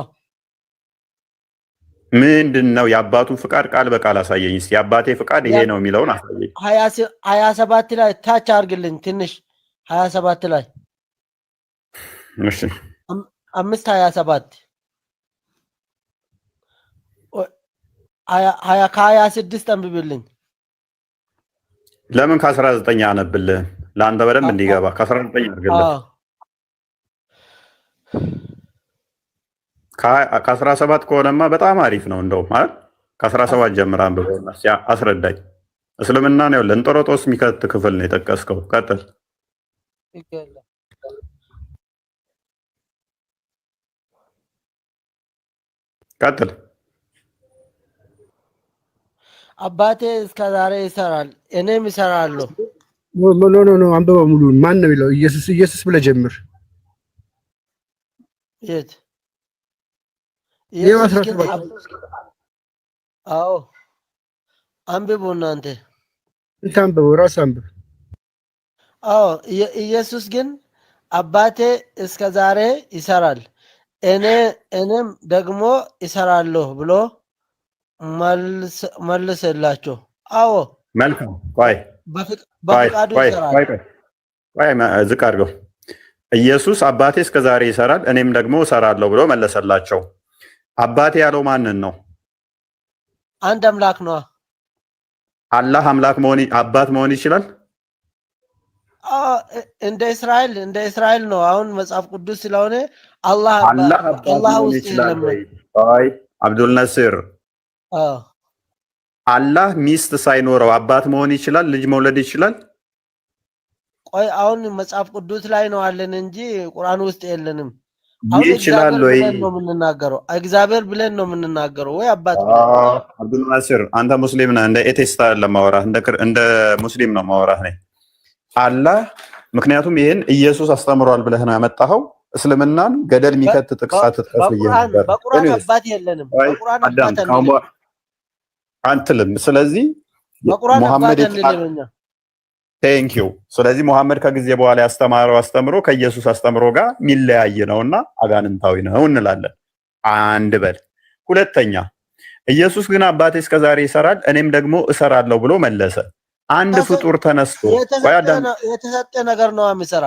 ምንድን ነው የአባቱ ፍቃድ? ቃል በቃል አሳየኝ እስኪ። የአባቴ ፍቃድ ይሄ ነው የሚለውን አሳየኝ። 27 ላይ ታች አድርግልኝ ትንሽ 27 ላይ እሺ 5:27 ከ26 አንብብልኝ። ለምን ከ19 አነብልህ? ለአንተ በደንብ እንዲገባ ከ19 አድርግልህ። ከ17 ከሆነማ በጣም አሪፍ ነው። እንደው ማለት ከ17 ጀምር አንብበውና አስረዳኝ። እስልምና ነው ለእንጦሮጦስ የሚከት ክፍል ነው የጠቀስከው። ቀጥል። ቀጥል። አባቴ እስከ ዛሬ ይሰራል፣ እኔም ይሰራለሁ። ኖ አንብበው ሙሉን። ማን ነው የሚለው? ኢየሱስ ብለህ ጀምር። የት? አዎ አንብቡ እናንተ። አንብበው፣ ራስህ አንብብ። አዎ ኢየሱስ ግን አባቴ እስከ ዛሬ ይሰራል እኔም ደግሞ ይሰራለሁ ብሎ መልስላቸው። አዎ መልካም። ቆይ በፍቃዱ ይሰራል። ቆይ ዝቅ አድርገው። ኢየሱስ አባቴ እስከ ዛሬ ይሰራል እኔም ደግሞ እሰራለሁ ብሎ መለሰላቸው። አባቴ ያለው ማንን ነው? አንድ አምላክ ነው። አላህ አምላክ አባት መሆን ይችላል? እንደ እስራኤል ነው። አሁን መጽሐፍ ቅዱስ ስለሆነ አላህ ውስጥ የለም። አብዱል ነስር አላህ ሚስት ሳይኖረው አባት መሆን ይችላል? ልጅ መውለድ ይችላል? ቆይ አሁን መጽሐፍ ቅዱስ ላይ ነው አለን እንጂ ቁርአን ውስጥ የለንም። ይችላል ወይ ነው የምንናገረው? እግዚአብሔር ብለን ነው የምንናገረው ወይ አባት? አብዱል ናስር አንተ ሙስሊም ነህ። እንደ ኤቴስታ ለማወራህ እንደ ሙስሊም ነው ማወራህ ነኝ። አላህ ምክንያቱም ይሄን ኢየሱስ አስተምሯል ብለህ ነው ያመጣኸው። እስልምናን ገደል የሚከት ጥቅሳት ተጥቅስ ነበር። በቁርአን አባት የለንም። በቁርአን አባት አንትልም። ስለዚህ በቁርአን ሙሐመድ እንልኛ ቴንክ ዩ። ስለዚህ ሙሐመድ ከጊዜ በኋላ ያስተማረው አስተምሮ ከኢየሱስ አስተምሮ ጋር የሚለያይ ነውና አጋንንታዊ ነው እንላለን። አንድ በል። ሁለተኛ ኢየሱስ ግን አባቴ እስከዛሬ ይሰራል እኔም ደግሞ እሰራለሁ ብሎ መለሰ። አንድ ፍጡር ተነስቶ የተሰጠ ነገር ነው የሚሰራ።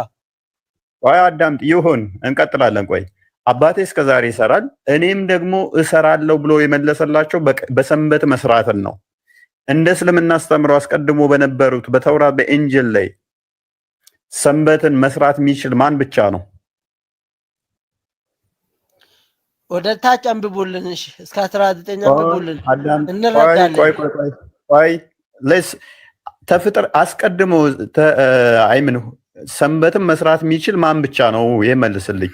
ቆይ አዳምጥ። ይሁን እንቀጥላለን። ቆይ አባቴ እስከዛሬ ይሰራል እኔም ደግሞ እሰራለሁ ብሎ የመለሰላቸው በሰንበት መስራትን ነው። እንደ እስልምና አስተምሮ አስቀድሞ በነበሩት በተውራት በኢንጅል ላይ ሰንበትን መስራት የሚችል ማን ብቻ ነው? ወደ ታች አንብቡልን። እሺ እስከ 19 አንብቡልን እንረዳለን። ቆይ ተፍጥር አስቀድሞ አይምን ሰንበትን መስራት የሚችል ማን ብቻ ነው? ይመልስልኝ።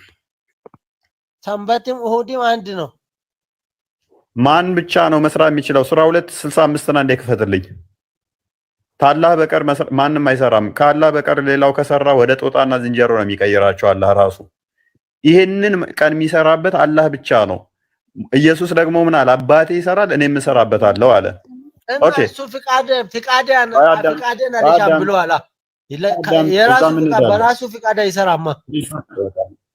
ሰንበትም እሁድም አንድ ነው። ማን ብቻ ነው መስራት የሚችለው? ሱራ 2:65 እና እንደከፈተልኝ ታላህ በቀር ማንም አይሰራም። ካላህ በቀር ሌላው ከሰራ ወደ ጦጣና ዝንጀሮ ነው የሚቀይራቸው አላህ ራሱ። ይሄንን ቀን የሚሰራበት አላህ ብቻ ነው። ኢየሱስ ደግሞ ምን አለ? አባቴ ይሰራል እኔም እሰራበታለሁ አለ። ኦኬ እሱ ፍቃዴን አልሻም ብሎ አላ የራሱ ፍቃድ በራሱ ፍቃድ አይሰራማ።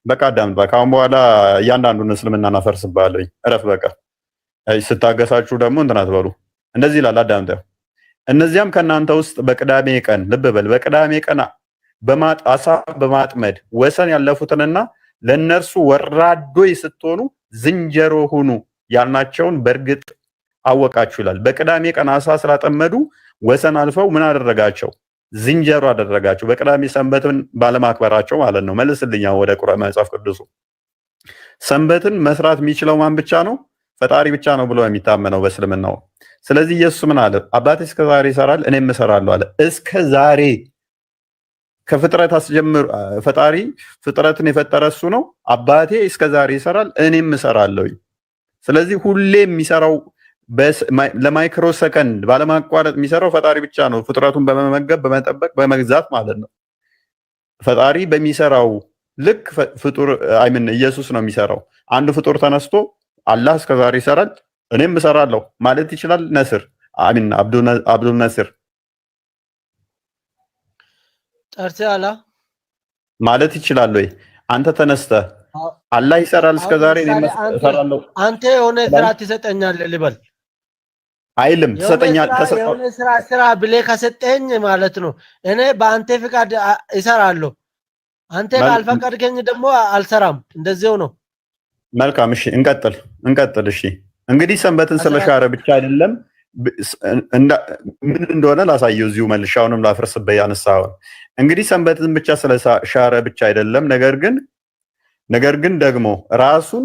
በቃ አዳምጥ። ከአሁን በኋላ እያንዳንዱን እስልምና እናፈርስብሃለሁ። እረፍ በቃ። ስታገሳችሁ ደግሞ እንትን አትበሉ። እንደዚህ ይላል አዳምጠው። እነዚያም ከእናንተ ውስጥ በቅዳሜ ቀን ልብ በል፣ በቅዳሜ ቀን አሳ በማጥመድ ወሰን ያለፉትንና ለእነርሱ ወራዶች ስትሆኑ ዝንጀሮ ሁኑ ያልናቸውን በእርግጥ አወቃችሁ ይላል። በቅዳሜ ቀን አሳ ስላጠመዱ ወሰን አልፈው ምን አደረጋቸው? ዝንጀሮ አደረጋቸው። በቅዳሜ ሰንበትን ባለማክበራቸው ማለት ነው። መልስልኛ ወደ ቁርአን መጽሐፍ ቅዱሱ። ሰንበትን መስራት የሚችለው ማን ብቻ ነው? ፈጣሪ ብቻ ነው ብሎ የሚታመነው በእስልምናው። ስለዚህ ኢየሱስ ምን አለ? አባቴ እስከ ዛሬ ይሰራል እኔም እሰራለሁ አለ። እስከ ዛሬ ከፍጥረት አስጀምር ፈጣሪ ፍጥረትን የፈጠረ እሱ ነው። አባቴ እስከ ዛሬ ይሰራል እኔም እሰራለሁ። ስለዚህ ሁሌ የሚሰራው ለማይክሮ ሰከንድ ባለማቋረጥ የሚሰራው ፈጣሪ ብቻ ነው። ፍጥረቱን በመመገብ በመጠበቅ በመግዛት ማለት ነው። ፈጣሪ በሚሰራው ልክ ፍጡር አይምን ኢየሱስ ነው የሚሰራው። አንድ ፍጡር ተነስቶ አላህ እስከ ዛሬ ይሰራል እኔም እሰራለሁ ማለት ይችላል? ነስር አሚን አብዱል ነስር ጠርቴ አላ ማለት ይችላል ወይ? አንተ ተነስተህ አላህ ይሰራል እስከ ዛሬ እኔም እሰራለሁ አንተ የሆነ ስራ ትሰጠኛለህ ልበል አይልም። ትሰጠኛለህ የሆነ ስራ ብለህ ከሰጠኝ ማለት ነው እኔ በአንተ ፍቃድ እሰራለሁ። አንተ ካልፈቀድከኝ ደግሞ አልሰራም። እንደዚያው ነው። መልካም እሺ፣ እንቀጥል። እሺ እንግዲህ ሰንበትን ስለሻረ ብቻ አይደለም ምን እንደሆነ ላሳየው እዚሁ መልሻውንም ላፍርስበት ያነሳው። እንግዲህ ሰንበትን ብቻ ስለሻረ ብቻ አይደለም፣ ነገር ግን ደግሞ ራሱን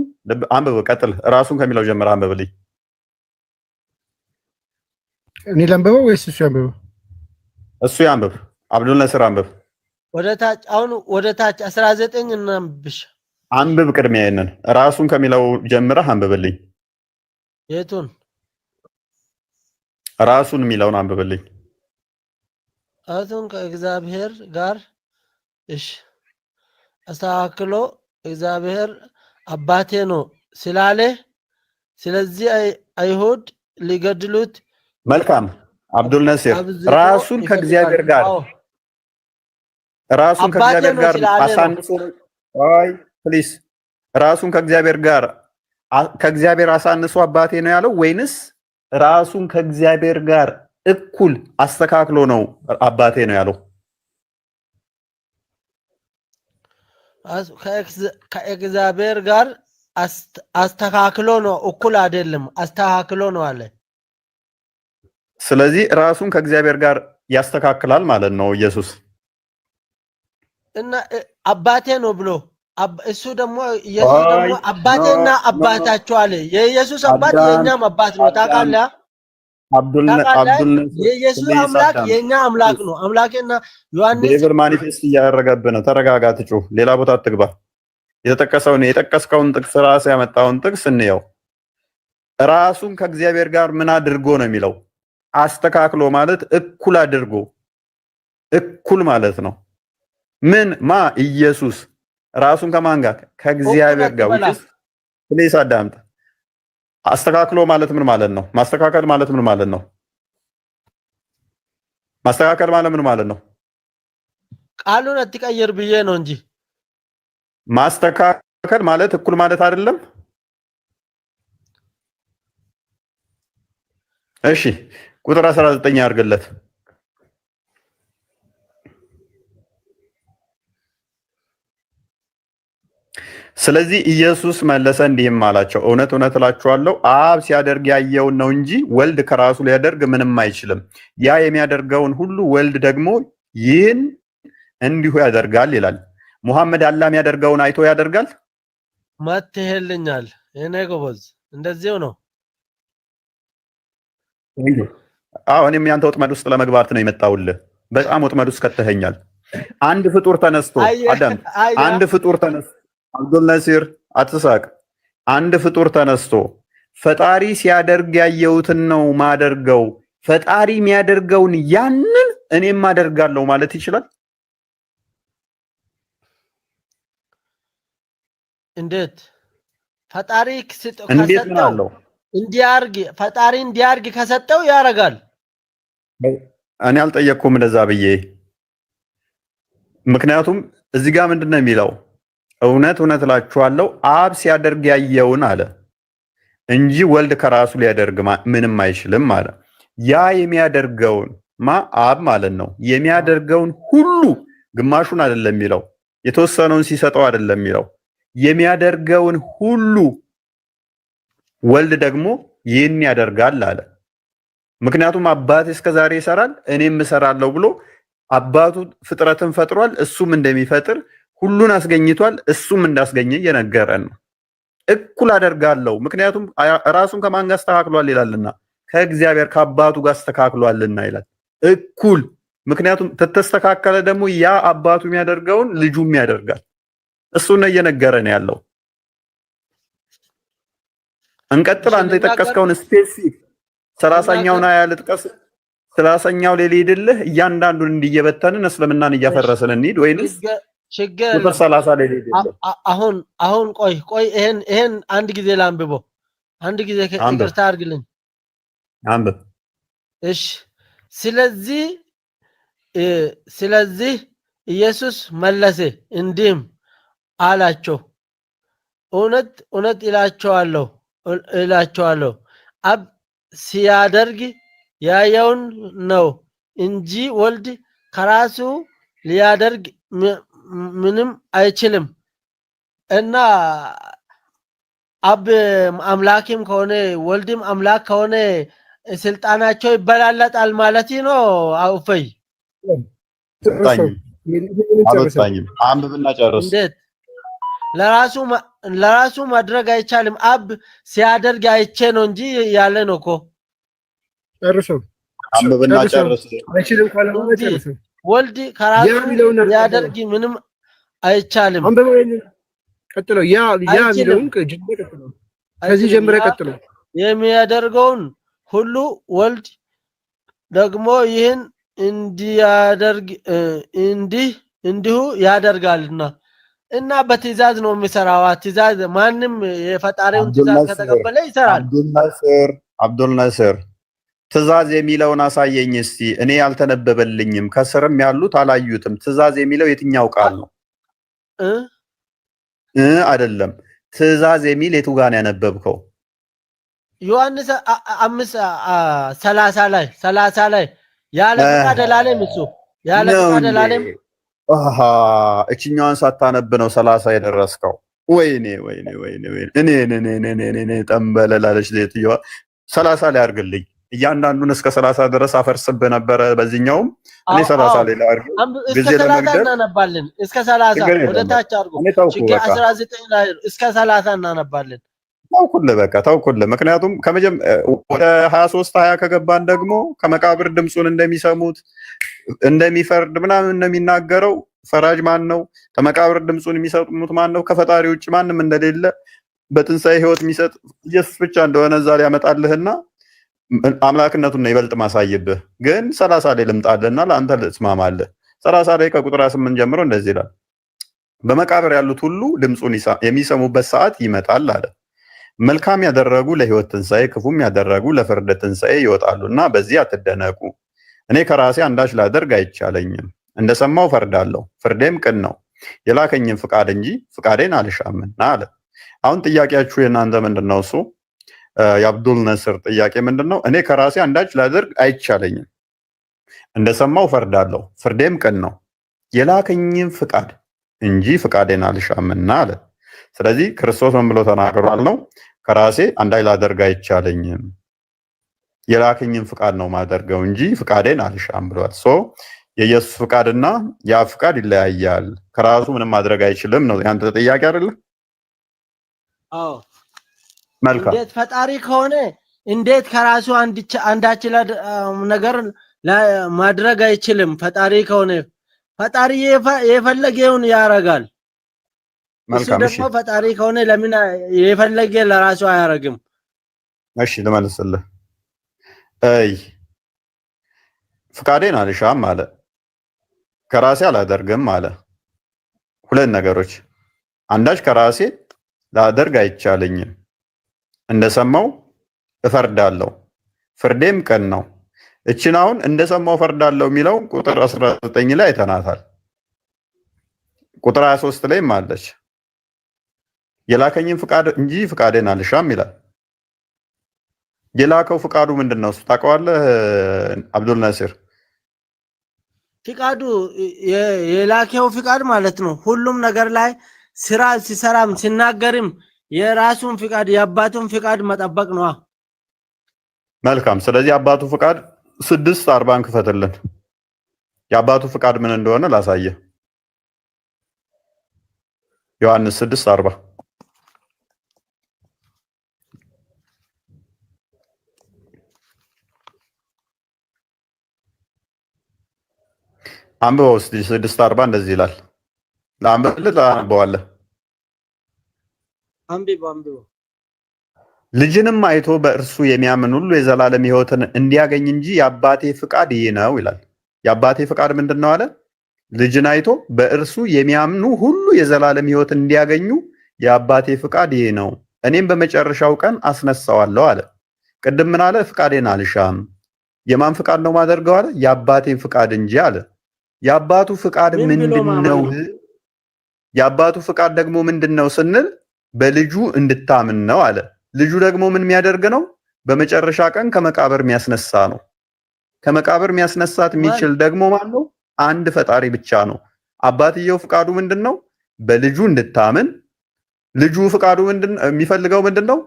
አንብብ። ቀጥል። ራሱን ከሚለው ጀምር አንብብልኝ። እኔ ላንብበው ወይስ እሱ ያንብበው? እሱ ያንብብ። አብዱል ነስር አንብብ። ወደ ታች አሁን ወደ ታች 19 እናንብሽ። አንብብ። ቅድሚያ ይሄንን ራሱን ከሚለው ጀምረህ አንብብልኝ። የቱን? ራሱን የሚለውን አንብብልኝ። ራሱን ከእግዚአብሔር ጋር እሺ አስተካክሎ እግዚአብሔር አባቴ ነው ስላለ ስለዚህ አይሁድ ሊገድሉት። መልካም አብዱል ነስር ራሱን ከእግዚአብሔር ጋር አሳንሶ ፕሊስ ራሱን ከእግዚአብሔር አሳንሶ አባቴ ነው ያለው ወይንስ ራሱን ከእግዚአብሔር ጋር እኩል አስተካክሎ ነው አባቴ ነው ያለው? ከእግዚአብሔር ጋር አስተካክሎ ነው፣ እኩል አይደለም፣ አስተካክሎ ነው አለ። ስለዚህ ራሱን ከእግዚአብሔር ጋር ያስተካክላል ማለት ነው ኢየሱስ እና አባቴ ነው ብሎ እሱ ደግሞ ኢየሱስ ደግሞ አባቴና አባታቸው አለ። የኢየሱስ አባት የኛም አባት ነው። ታውቃለህ? አብዱል የኢየሱስ አምላክ የኛ አምላክ ነው። አምላኬና ዮሐንስ ዴቪል ማኒፌስት እያደረገብህ ነው። ተረጋጋ፣ ትጩህ፣ ሌላ ቦታ አትግባ። የጠቀስከውን ጥቅስ ራስ ያመጣውን ጥቅስ እንየው። ራሱን ከእግዚአብሔር ጋር ምን አድርጎ ነው የሚለው? አስተካክሎ ማለት እኩል አድርጎ፣ እኩል ማለት ነው። ምን ኢየሱስ ራሱን ከማን ጋር? ከእግዚአብሔር ጋር። ፕሊስ አዳምጥ። አስተካክሎ ማለት ምን ማለት ነው? ማስተካከል ማለት ምን ማለት ነው? ማስተካከል ማለት ምን ማለት ነው? ቃሉን አትቀይር ብዬ ነው እንጂ ማስተካከል ማለት እኩል ማለት አይደለም። እሺ ቁጥር 19 ያርግለት። ስለዚህ ኢየሱስ መለሰ እንዲህም አላቸው፣ እውነት እውነት እላችኋለሁ አብ ሲያደርግ ያየውን ነው እንጂ ወልድ ከራሱ ሊያደርግ ምንም አይችልም። ያ የሚያደርገውን ሁሉ ወልድ ደግሞ ይህን እንዲሁ ያደርጋል ይላል። ሙሐመድ አላህ የሚያደርገውን አይቶ ያደርጋል? መትሄልኛል። እኔ ጎበዝ እንደዚሁ ነው። እኔም ያንተ ወጥመድ ውስጥ ለመግባት ነው የመጣውልህ። በጣም ወጥመድ ውስጥ ከተኸኛል። አንድ ፍጡር ተነስቶ አንድ ፍጡር ተነስቶ አብዱል ነሲር አትሳቅ። አንድ ፍጡር ተነስቶ ፈጣሪ ሲያደርግ ያየሁትን ነው ማደርገው፣ ፈጣሪ የሚያደርገውን ያንን እኔም አደርጋለሁ ማለት ይችላል? እንዴት? ፈጣሪ ከሰጠው እንዲያርግ ፈጣሪ እንዲያርግ ከሰጠው ያደርጋል። እኔ አልጠየቅኩም እንደዛ ብዬ። ምክንያቱም እዚህ ጋር ምንድነው የሚለው? እውነት እውነት እላችኋለሁ አብ ሲያደርግ ያየውን አለ እንጂ ወልድ ከራሱ ሊያደርግ ምንም አይችልም አለ። ያ የሚያደርገውን አብ ማለት ነው። የሚያደርገውን ሁሉ ግማሹን አይደለም የሚለው፣ የተወሰነውን ሲሰጠው አይደለም የሚለው፣ የሚያደርገውን ሁሉ ወልድ ደግሞ ይህን ያደርጋል አለ። ምክንያቱም አባቴ እስከዛሬ ይሰራል እኔም እሰራለሁ ብሎ አባቱ ፍጥረትን ፈጥሯል፣ እሱም እንደሚፈጥር ሁሉን አስገኝቷል፣ እሱም እንዳስገኘ እየነገረን ነው። እኩል አደርጋለሁ ምክንያቱም ራሱን ከማን ጋር አስተካክሏል ይላልና፣ ከእግዚአብሔር ከአባቱ ጋር አስተካክሏልና ይላል። እኩል ምክንያቱም ተተስተካከለ ደግሞ ያ አባቱ የሚያደርገውን ልጁም ያደርጋል። እሱ ነው እየነገረን ያለው። እንቀጥል። አንተ የጠቀስከውን ስፔሲፊክ 30ኛውን አያልጥቀስ 30ኛው ሌላ ሄድልህ እያንዳንዱን እንዲየበተንን እስልምናን እያፈረስን እንሂድ ወይንስ ችግር 30 ሌላ ሄድልህ? አሁን ቆይ ይሄን አንድ ጊዜ ላንብበው። አንድ ጊዜ ይቅርታ አድርግልኝ። አንብብ። እሺ። ስለዚህ ኢየሱስ መለሰ እንዲህም አላቸው፣ እውነት እውነት እላቸዋለሁ አብ ሲያደርግ ያየውን ነው እንጂ ወልድ ከራሱ ሊያደርግ ምንም አይችልም። እና አብ አምላክም ከሆነ ወልድም አምላክ ከሆነ ስልጣናቸው ይበላለጣል ማለት ነው። አውፈይ አልወጣኝም። አንብብና ጨርስ። እንዴት ለራሱ ማድረግ አይቻልም? አብ ሲያደርግ አይቼ ነው እንጂ ያለ ነው እኮ። ጨርሶ አንብብና ጨርስ። አይችልም ካለ ጨርሶ ወልድ ከራሱ ሊያደርግ ምንም አይቻልም። አንብበው። ቀጥሎ ያ የሚለውን ከዚህ ጀምረ ቀጥሎ የሚያደርገውን ሁሉ ወልድ ደግሞ ይህን እንዲያደርግ እንዲሁ ያደርጋልና እና በትእዛዝ ነው የሚሰራው። ትእዛዝ ማንም የፈጣሪውን ትእዛዝ ከተቀበለ ይሰራል። አብዱል ነስር ትእዛዝ የሚለውን አሳየኝ እስቲ። እኔ ያልተነበበልኝም ከስርም ያሉት አላዩትም። ትእዛዝ የሚለው የትኛው ቃል ነው? አይደለም ትእዛዝ የሚል የቱ ጋር ነው ያነበብከው? ዮሐንስ 5:30 ላይ ያለ ፈቃድ አላለም። እሱ ያለ ፈቃድ አላለም። እችኛዋን ሳታነብ ነው 30 የደረስከው። ወይኔ እኔ ጠንበለላለች ሴትዮዋ። 30 ላይ አድርግልኝ። እያንዳንዱን እስከ 30 ድረስ አፈርስብህ ነበረ። በዚህኛውም እኔ 30 ላይ አድርግ። እስከ 30 እናነባለን። እስከ 30 ወደ ታች አድርጎ ችግር 19 ላይ እስከ 30 እናነባለን። ታውኩልህ። ምክንያቱም ወደ 23-20 ከገባን ደግሞ ከመቃብር ድምፁን እንደሚሰሙት እንደሚፈርድ ምናምን እንደሚናገረው ፈራጅ ማን ነው? ከመቃብር ድምፁን የሚሰሙት ማን ነው? ከፈጣሪ ውጭ ማንም እንደሌለ በትንሣኤ ህይወት የሚሰጥ ኢየሱስ ብቻ እንደሆነ እዛ ላይ ያመጣልህና አምላክነቱን ነው ይበልጥ ማሳይብህ። ግን 30 ላይ ልምጣልህና ለአንተ ልስማማለህ። 30 ላይ ከቁጥር 28 ጀምሮ እንደዚህ ይላል፣ በመቃብር ያሉት ሁሉ ድምፁን የሚሰሙበት ሰዓት ይመጣል አለ። መልካም ያደረጉ ለህይወት ትንሣኤ፣ ክፉም ያደረጉ ለፍርድ ትንሣኤ ይወጣሉና በዚህ አትደነቁ። እኔ ከራሴ አንዳች ላደርግ አይቻለኝም፣ እንደሰማው ፈርዳለሁ፣ ፍርዴም ቅን ነው፣ የላከኝም ፍቃድ እንጂ ፍቃዴን አልሻምና አለ። አሁን ጥያቄያችሁ የእናንተ ምንድነው? እሱ የአብዱል ነስር ጥያቄ ምንድነው? እኔ ከራሴ አንዳች ላደርግ አይቻለኝም፣ እንደሰማው ፈርዳለሁ፣ ፍርዴም ቅን ነው፣ የላከኝም ፍቃድ እንጂ ፍቃዴን አልሻምና አለ። ስለዚህ ክርስቶስ ምን ብሎ ተናግሯል ነው? ከራሴ አንዳች ላደርግ አይቻለኝም፣ የላከኝም ፍቃድ ነው ማደርገው እንጂ ፍቃዴን አልሻም ብሏል። የኢየሱስ ፍቃድና የአብ ፍቃድ ይለያያል። ከራሱ ምንም ማድረግ አይችልም ነው ያንተ ጥያቄ አይደለ? አዎ። መልካም። እንዴት ፈጣሪ ከሆነ እንዴት ከራሱ አንዳች ነገር ማድረግ አይችልም? ፈጣሪ ከሆነ ፈጣሪ የፈለገውን ያደርጋል። እሱ ደግሞ ፈጣሪ ከሆነ ለምን የፈለገ ለራሱ አያደርግም? እሺ ልመልስልህ። ፍቃዴን አልሻም አለ፣ ከራሴ አላደርግም አለ። ሁለት ነገሮች፣ አንዳች ከራሴ ላደርግ አይቻለኝም፣ እንደሰማው እፈርዳለሁ፣ ፍርዴም ቅን ነው። እችን አሁን እንደሰማው እፈርዳለሁ የሚለው ቁጥር 19 ላይ አይተናታል። ቁጥር 23 ላይም አለች። የላከኝን ፍቃድ እንጂ ፍቃዴን አልሻም ይላል። የላከው ፍቃዱ ምንድነው? እሱ ታውቀዋለህ አብዱል ናስር? ፍቃዱ የላከው ፍቃድ ማለት ነው። ሁሉም ነገር ላይ ስራ ሲሰራም ሲናገርም የራሱን ፍቃድ የአባቱን ፍቃድ መጠበቅ ነው። መልካም። ስለዚህ አባቱ ፍቃድ 6:40 ክፈትልን። የአባቱ ፍቃድ ምን እንደሆነ ላሳየ። ዮሐንስ 6:40 አንብበው እስቲ። 6:40 እንደዚህ ይላል። ለአንብብልህ አንብበዋለህ። አንብበው። ልጅንም አይቶ በእርሱ የሚያምን ሁሉ የዘላለም ሕይወትን እንዲያገኝ እንጂ የአባቴ ፍቃድ ይህ ነው ይላል። የአባቴ ፍቃድ ምንድን ነው አለ? ልጅን አይቶ በእርሱ የሚያምኑ ሁሉ የዘላለም ሕይወትን እንዲያገኙ የአባቴ ፍቃድ ይህ ነው፣ እኔም በመጨረሻው ቀን አስነሳዋለሁ አለ። ቅድም ምን አለ? ፍቃዴን አልሻም። የማን ፍቃድ ነው ማደርገው አለ? የአባቴን ፍቃድ እንጂ አለ። የአባቱ ፍቃድ ምንድነው? የአባቱ ፍቃድ ደግሞ ምንድነው ስንል በልጁ እንድታምን ነው አለ። ልጁ ደግሞ ምን የሚያደርግ ነው? በመጨረሻ ቀን ከመቃብር የሚያስነሳ ነው። ከመቃብር የሚያስነሳት የሚችል ደግሞ ማን ነው? አንድ ፈጣሪ ብቻ ነው። አባትየው ፍቃዱ ምንድነው? በልጁ እንድታምን። ልጁ ፍቃዱ የሚፈልገው ምንድነው?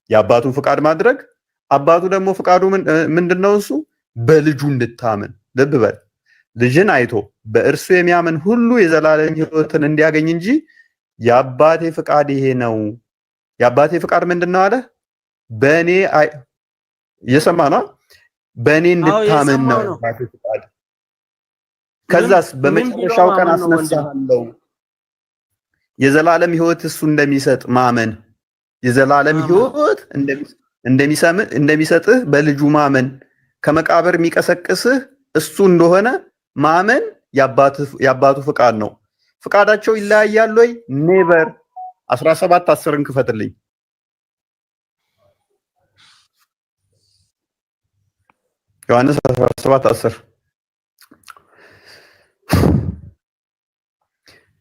የአባቱን ፍቃድ ማድረግ። አባቱ ደግሞ ፍቃዱ ምንድነው? እሱ በልጁ እንድታምን። ልብ በል። ልጅን አይቶ በእርሱ የሚያምን ሁሉ የዘላለም ሕይወትን እንዲያገኝ እንጂ የአባቴ ፍቃድ ይሄ ነው። የአባቴ ፍቃድ ምንድነው አለ? በእኔ እየሰማ ነው። በእኔ እንድታምን ነው የአባቴ ፍቃድ። ከዛስ በመጨረሻው ቀን አስነሳለሁ። የዘላለም ሕይወት እሱ እንደሚሰጥ ማመን፣ የዘላለም ሕይወት እንደሚሰጥህ በልጁ ማመን፣ ከመቃብር የሚቀሰቅስህ እሱ እንደሆነ ማመን የአባቱ ፍቃድ ነው። ፍቃዳቸው ይለያያል ወይ? ኔቨር። 17:10 ክፈትልኝ። ዮሐንስ 17:10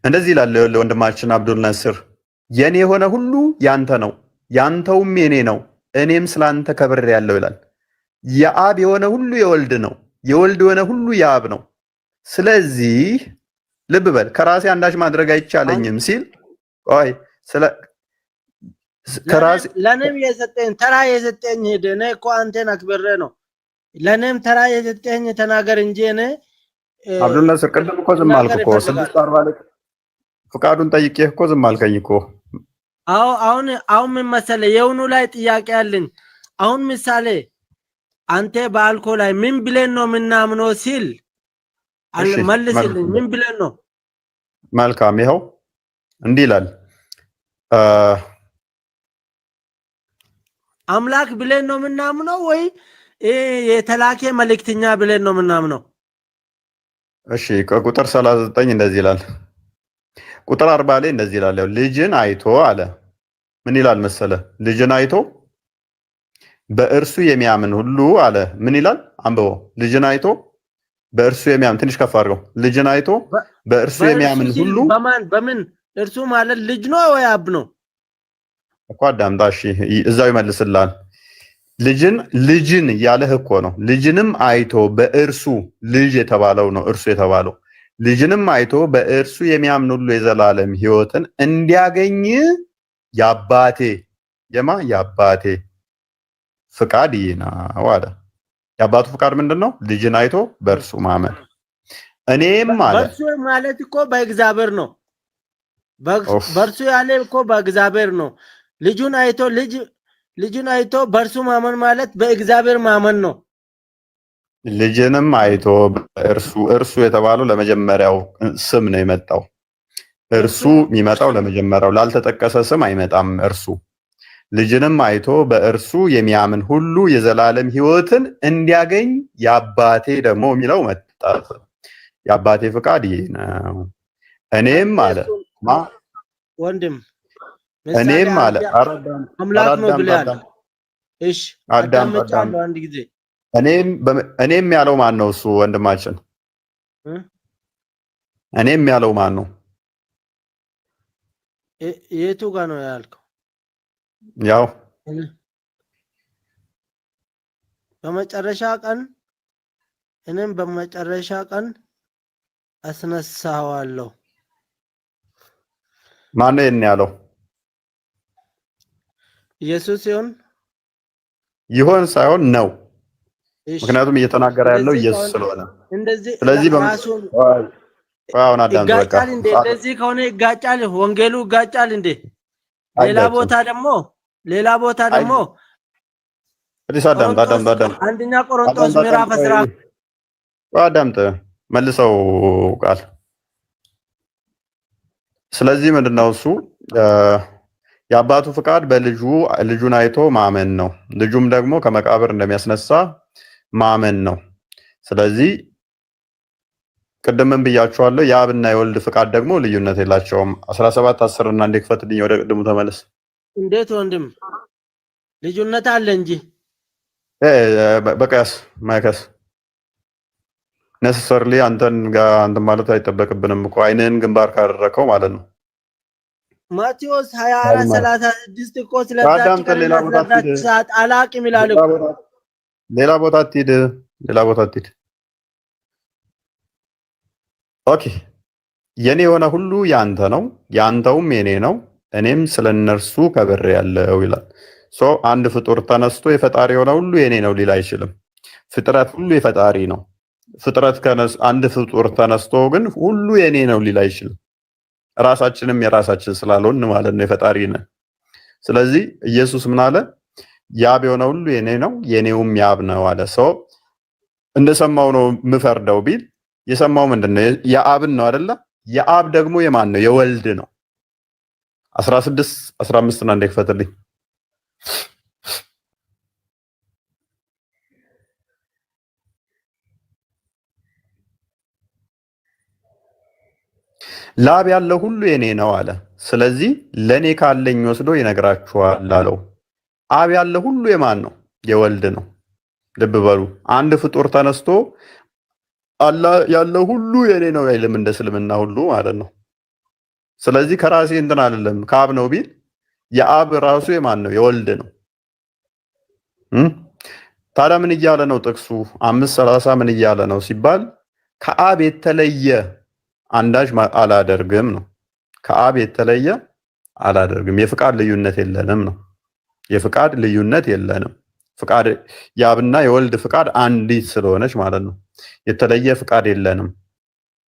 እንደዚህ ይላል ለወንድማችን አብዱል ናስር፣ የኔ የሆነ ሁሉ ያንተ ነው፣ ያንተውም የኔ ነው፣ እኔም ስላንተ ከብሬያለሁ ይላል። የአብ የሆነ ሁሉ የወልድ ነው፣ የወልድ የሆነ ሁሉ የአብ ነው። ስለዚህ ልብ በል፣ ከራሴ አንዳች ማድረግ አይቻለኝም ሲል ቆይ ለኔም የሰጠኝ ተራ የሰጠኝ ሄደ። እኔ እኮ አንተን አክብሬ ነው። ለኔም ተራ የሰጠኝ ተናገር እንጂ እኔ አብዱል ናስር ቅድም እኮ ዝም አልክ እኮ 6:40 ላይ ፍቃዱን ጠይቄህ እኮ ዝም አልከኝ እኮ። አሁን ምን መሰለህ የውኑ ላይ ጥያቄ አለኝ። አሁን ምሳሌ አንተ በአልኮ ላይ ምን ብለን ነው ምናምነው ሲል መልስልኝ። ምን ብለን ነው? መልካም ይኸው እንዲህ ይላል። አምላክ ብለን ነው ምናምነው ወይ የተላከ መልእክተኛ ብለን ነው ምናምነው? እሺ ከቁጥር 39 እንደዚህ ይላል። ቁጥር 40 ላይ እንደዚህ ይላል። ያው ልጅን አይቶ አለ። ምን ይላል መሰለ? ልጅን አይቶ በእርሱ የሚያምን ሁሉ አለ። ምን ይላል? አንብበው። ልጅን አይቶ በእርሱ የሚያምን፣ ትንሽ ከፍ አድርገው። ልጅን አይቶ በእርሱ የሚያምን ሁሉ በምን እርሱ ማለት ልጅ ነው ወይ አብ ነው እኮ? አዳምጣ። እሺ እዛው ይመልስልሃል። ልጅን ያለህ እኮ ነው። ልጅንም አይቶ በእርሱ ልጅ የተባለው ነው እርሱ የተባለው። ልጅንም አይቶ በእርሱ የሚያምን ሁሉ የዘላለም ሕይወትን እንዲያገኝ የአባቴ የአባቴ ፍቃድ ይህ ነው አለ። የአባቱ ፍቃድ ምንድን ነው? ልጅን አይቶ በእርሱ ማመን። እኔም አለ በእርሱ ማለት እኮ በእግዚአብሔር ነው። በእርሱ ያለ እኮ በእግዚአብሔር ነው። ልጁን አይቶ በእርሱ ማመን ማለት በእግዚአብሔር ማመን ነው። ልጅንም አይቶ እርሱ የተባለው ለመጀመሪያው ስም ነው የመጣው። እርሱ የሚመጣው ለመጀመሪያው ላልተጠቀሰ ስም አይመጣም። እርሱ ልጅንም አይቶ በእርሱ የሚያምን ሁሉ የዘላለም ሕይወትን እንዲያገኝ የአባቴ ደግሞ የሚለው መጣ። የአባቴ ፍቃድ ይህ ነው። እኔም አለ ወንድም እኔም አለ አምላክ ነው ብለሃል። እሺ አዳምጫለሁ አንድ ጊዜ። እኔም ያለው ማን ነው? እሱ ወንድማችን እኔም ያለው ማን ነው? የቱ ጋር ነው ያልከው? ያው በመጨረሻ ቀን እኔም በመጨረሻ ቀን አስነሳዋለሁ። ማን ነው ያለው? ኢየሱስ ይሆን ሳይሆን ነው። ምክንያቱም እየተናገረ ያለው ኢየሱስ ስለሆነ እንደዚህ ስለዚህ ራሱን አሁን አዳምጥ በቃ ይጋጫል እንዴ? እንደዚህ ከሆነ ይጋጫል፣ ወንጌሉ ይጋጫል እንዴ? ሌላ ቦታ ደግሞ አዳምጥ አንደኛ ቆሮንቶስ ምዕራፍ 10 አዳምጥ መልሰው ቃል። ስለዚህ ምንድነው እሱ የአባቱ ፍቃድ ልጁን አይቶ ማመን ነው። ልጁም ደግሞ ከመቃብር እንደሚያስነሳ ማመን ነው። ስለዚህ ቅድምም ብያችኋለሁ የአብና የወልድ ፍቃድ ደግሞ ልዩነት የላቸውም። 17:10 እና እንደ ክፈትልኝ ወደ ቅድሙ ተመለስ። እንዴት ወንድም ልዩነት አለ እንጂ በቃስ ማይከስ ነሰሰርሊ አንተን ማለት አይጠበቅብንም እኮ አይንህን ግንባር ካደረከው ማለት ነው። ማቴዎስ 24:36 እኮ ስለዛች ሰዓት አላቅም ይላል እኮ። ሌላ ቦታ አትሂድ። ኦኬ የኔ የሆነ ሁሉ ያንተ ነው፣ ያንተውም የኔ ነው፣ እኔም ስለነርሱ ከብሬያለሁ ይላል። አንድ ፍጡር ተነስቶ የፈጣሪ የሆነ ሁሉ የኔ ነው ሊል አይችልም። ፍጥረት ሁሉ የፈጣሪ ነው። አንድ ፍጡር ተነስቶ ግን ሁሉ የኔ ነው ሊል አይችልም። ራሳችንም የራሳችን ስላልሆን ማለት ነው፣ የፈጣሪ ነን። ስለዚህ ኢየሱስ ምን አለ? ያብ የሆነ ሁሉ የኔ ነው፣ የኔውም ያብ ነው አለ። እንደሰማው ነው የምፈርደው ቢል የሰማው ምንድነው? የአብን ነው አይደለ? የአብ ደግሞ የማን ነው? የወልድ ነው። 16:15 እና እንደክፈትልኝ ላብ ያለው ሁሉ የኔ ነው አለ። ስለዚህ ለኔ ካለኝ ወስዶ ይነግራችኋል አለው። አብ ያለው ሁሉ የማን ነው? የወልድ ነው። ልብ በሉ። አንድ ፍጡር ተነስቶ አላህ ያለው ሁሉ የኔ ነው አይልም፣ እንደ እስልምና ሁሉ ማለት ነው። ስለዚህ ከራሴ እንትን አይደለም ከአብ ነው ቢል የአብ ራሱ የማን ነው? የወልድ ነው። ታዲያ ምን እያለ ነው ጥቅሱ? 5:30 ምን እያለ ነው ሲባል ከአብ የተለየ አንዳች አላደርግም ነው። ከአብ የተለየ አላደርግም። የፍቃድ ልዩነት የለንም ነው። የፍቃድ ልዩነት የለንም። ፍቃድ የአብና የወልድ ፍቃድ አንዲት ስለሆነች ማለት ነው። የተለየ ፍቃድ የለንም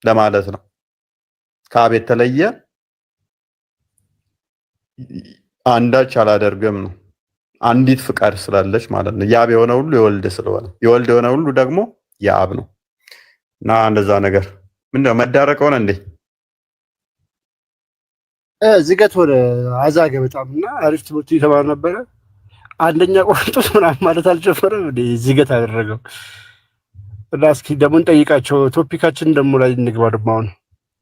ለማለት ነው። ከአብ የተለየ አንዳች አላደርግም ነው። አንዲት ፍቃድ ስላለች ማለት ነው። የአብ የሆነ ሁሉ የወልድ ስለሆነ የወልድ የሆነ ሁሉ ደግሞ የአብ ነው እና እንደዛ ነገር ምንድነው መዳረቅ ሆነ እንዴ? ዝገት ወደ አዛገ በጣም እና አሪፍ ትምህርት እየተማረ ነበረ። አንደኛ ቆሮንቶስ ምናምን ማለት አልጨፈረም እንዴ? ዝገት አደረገው እና እስኪ ደግሞ እንጠይቃቸው። ቶፒካችን ደግሞ ላይ እንግባ ደግሞ አሁን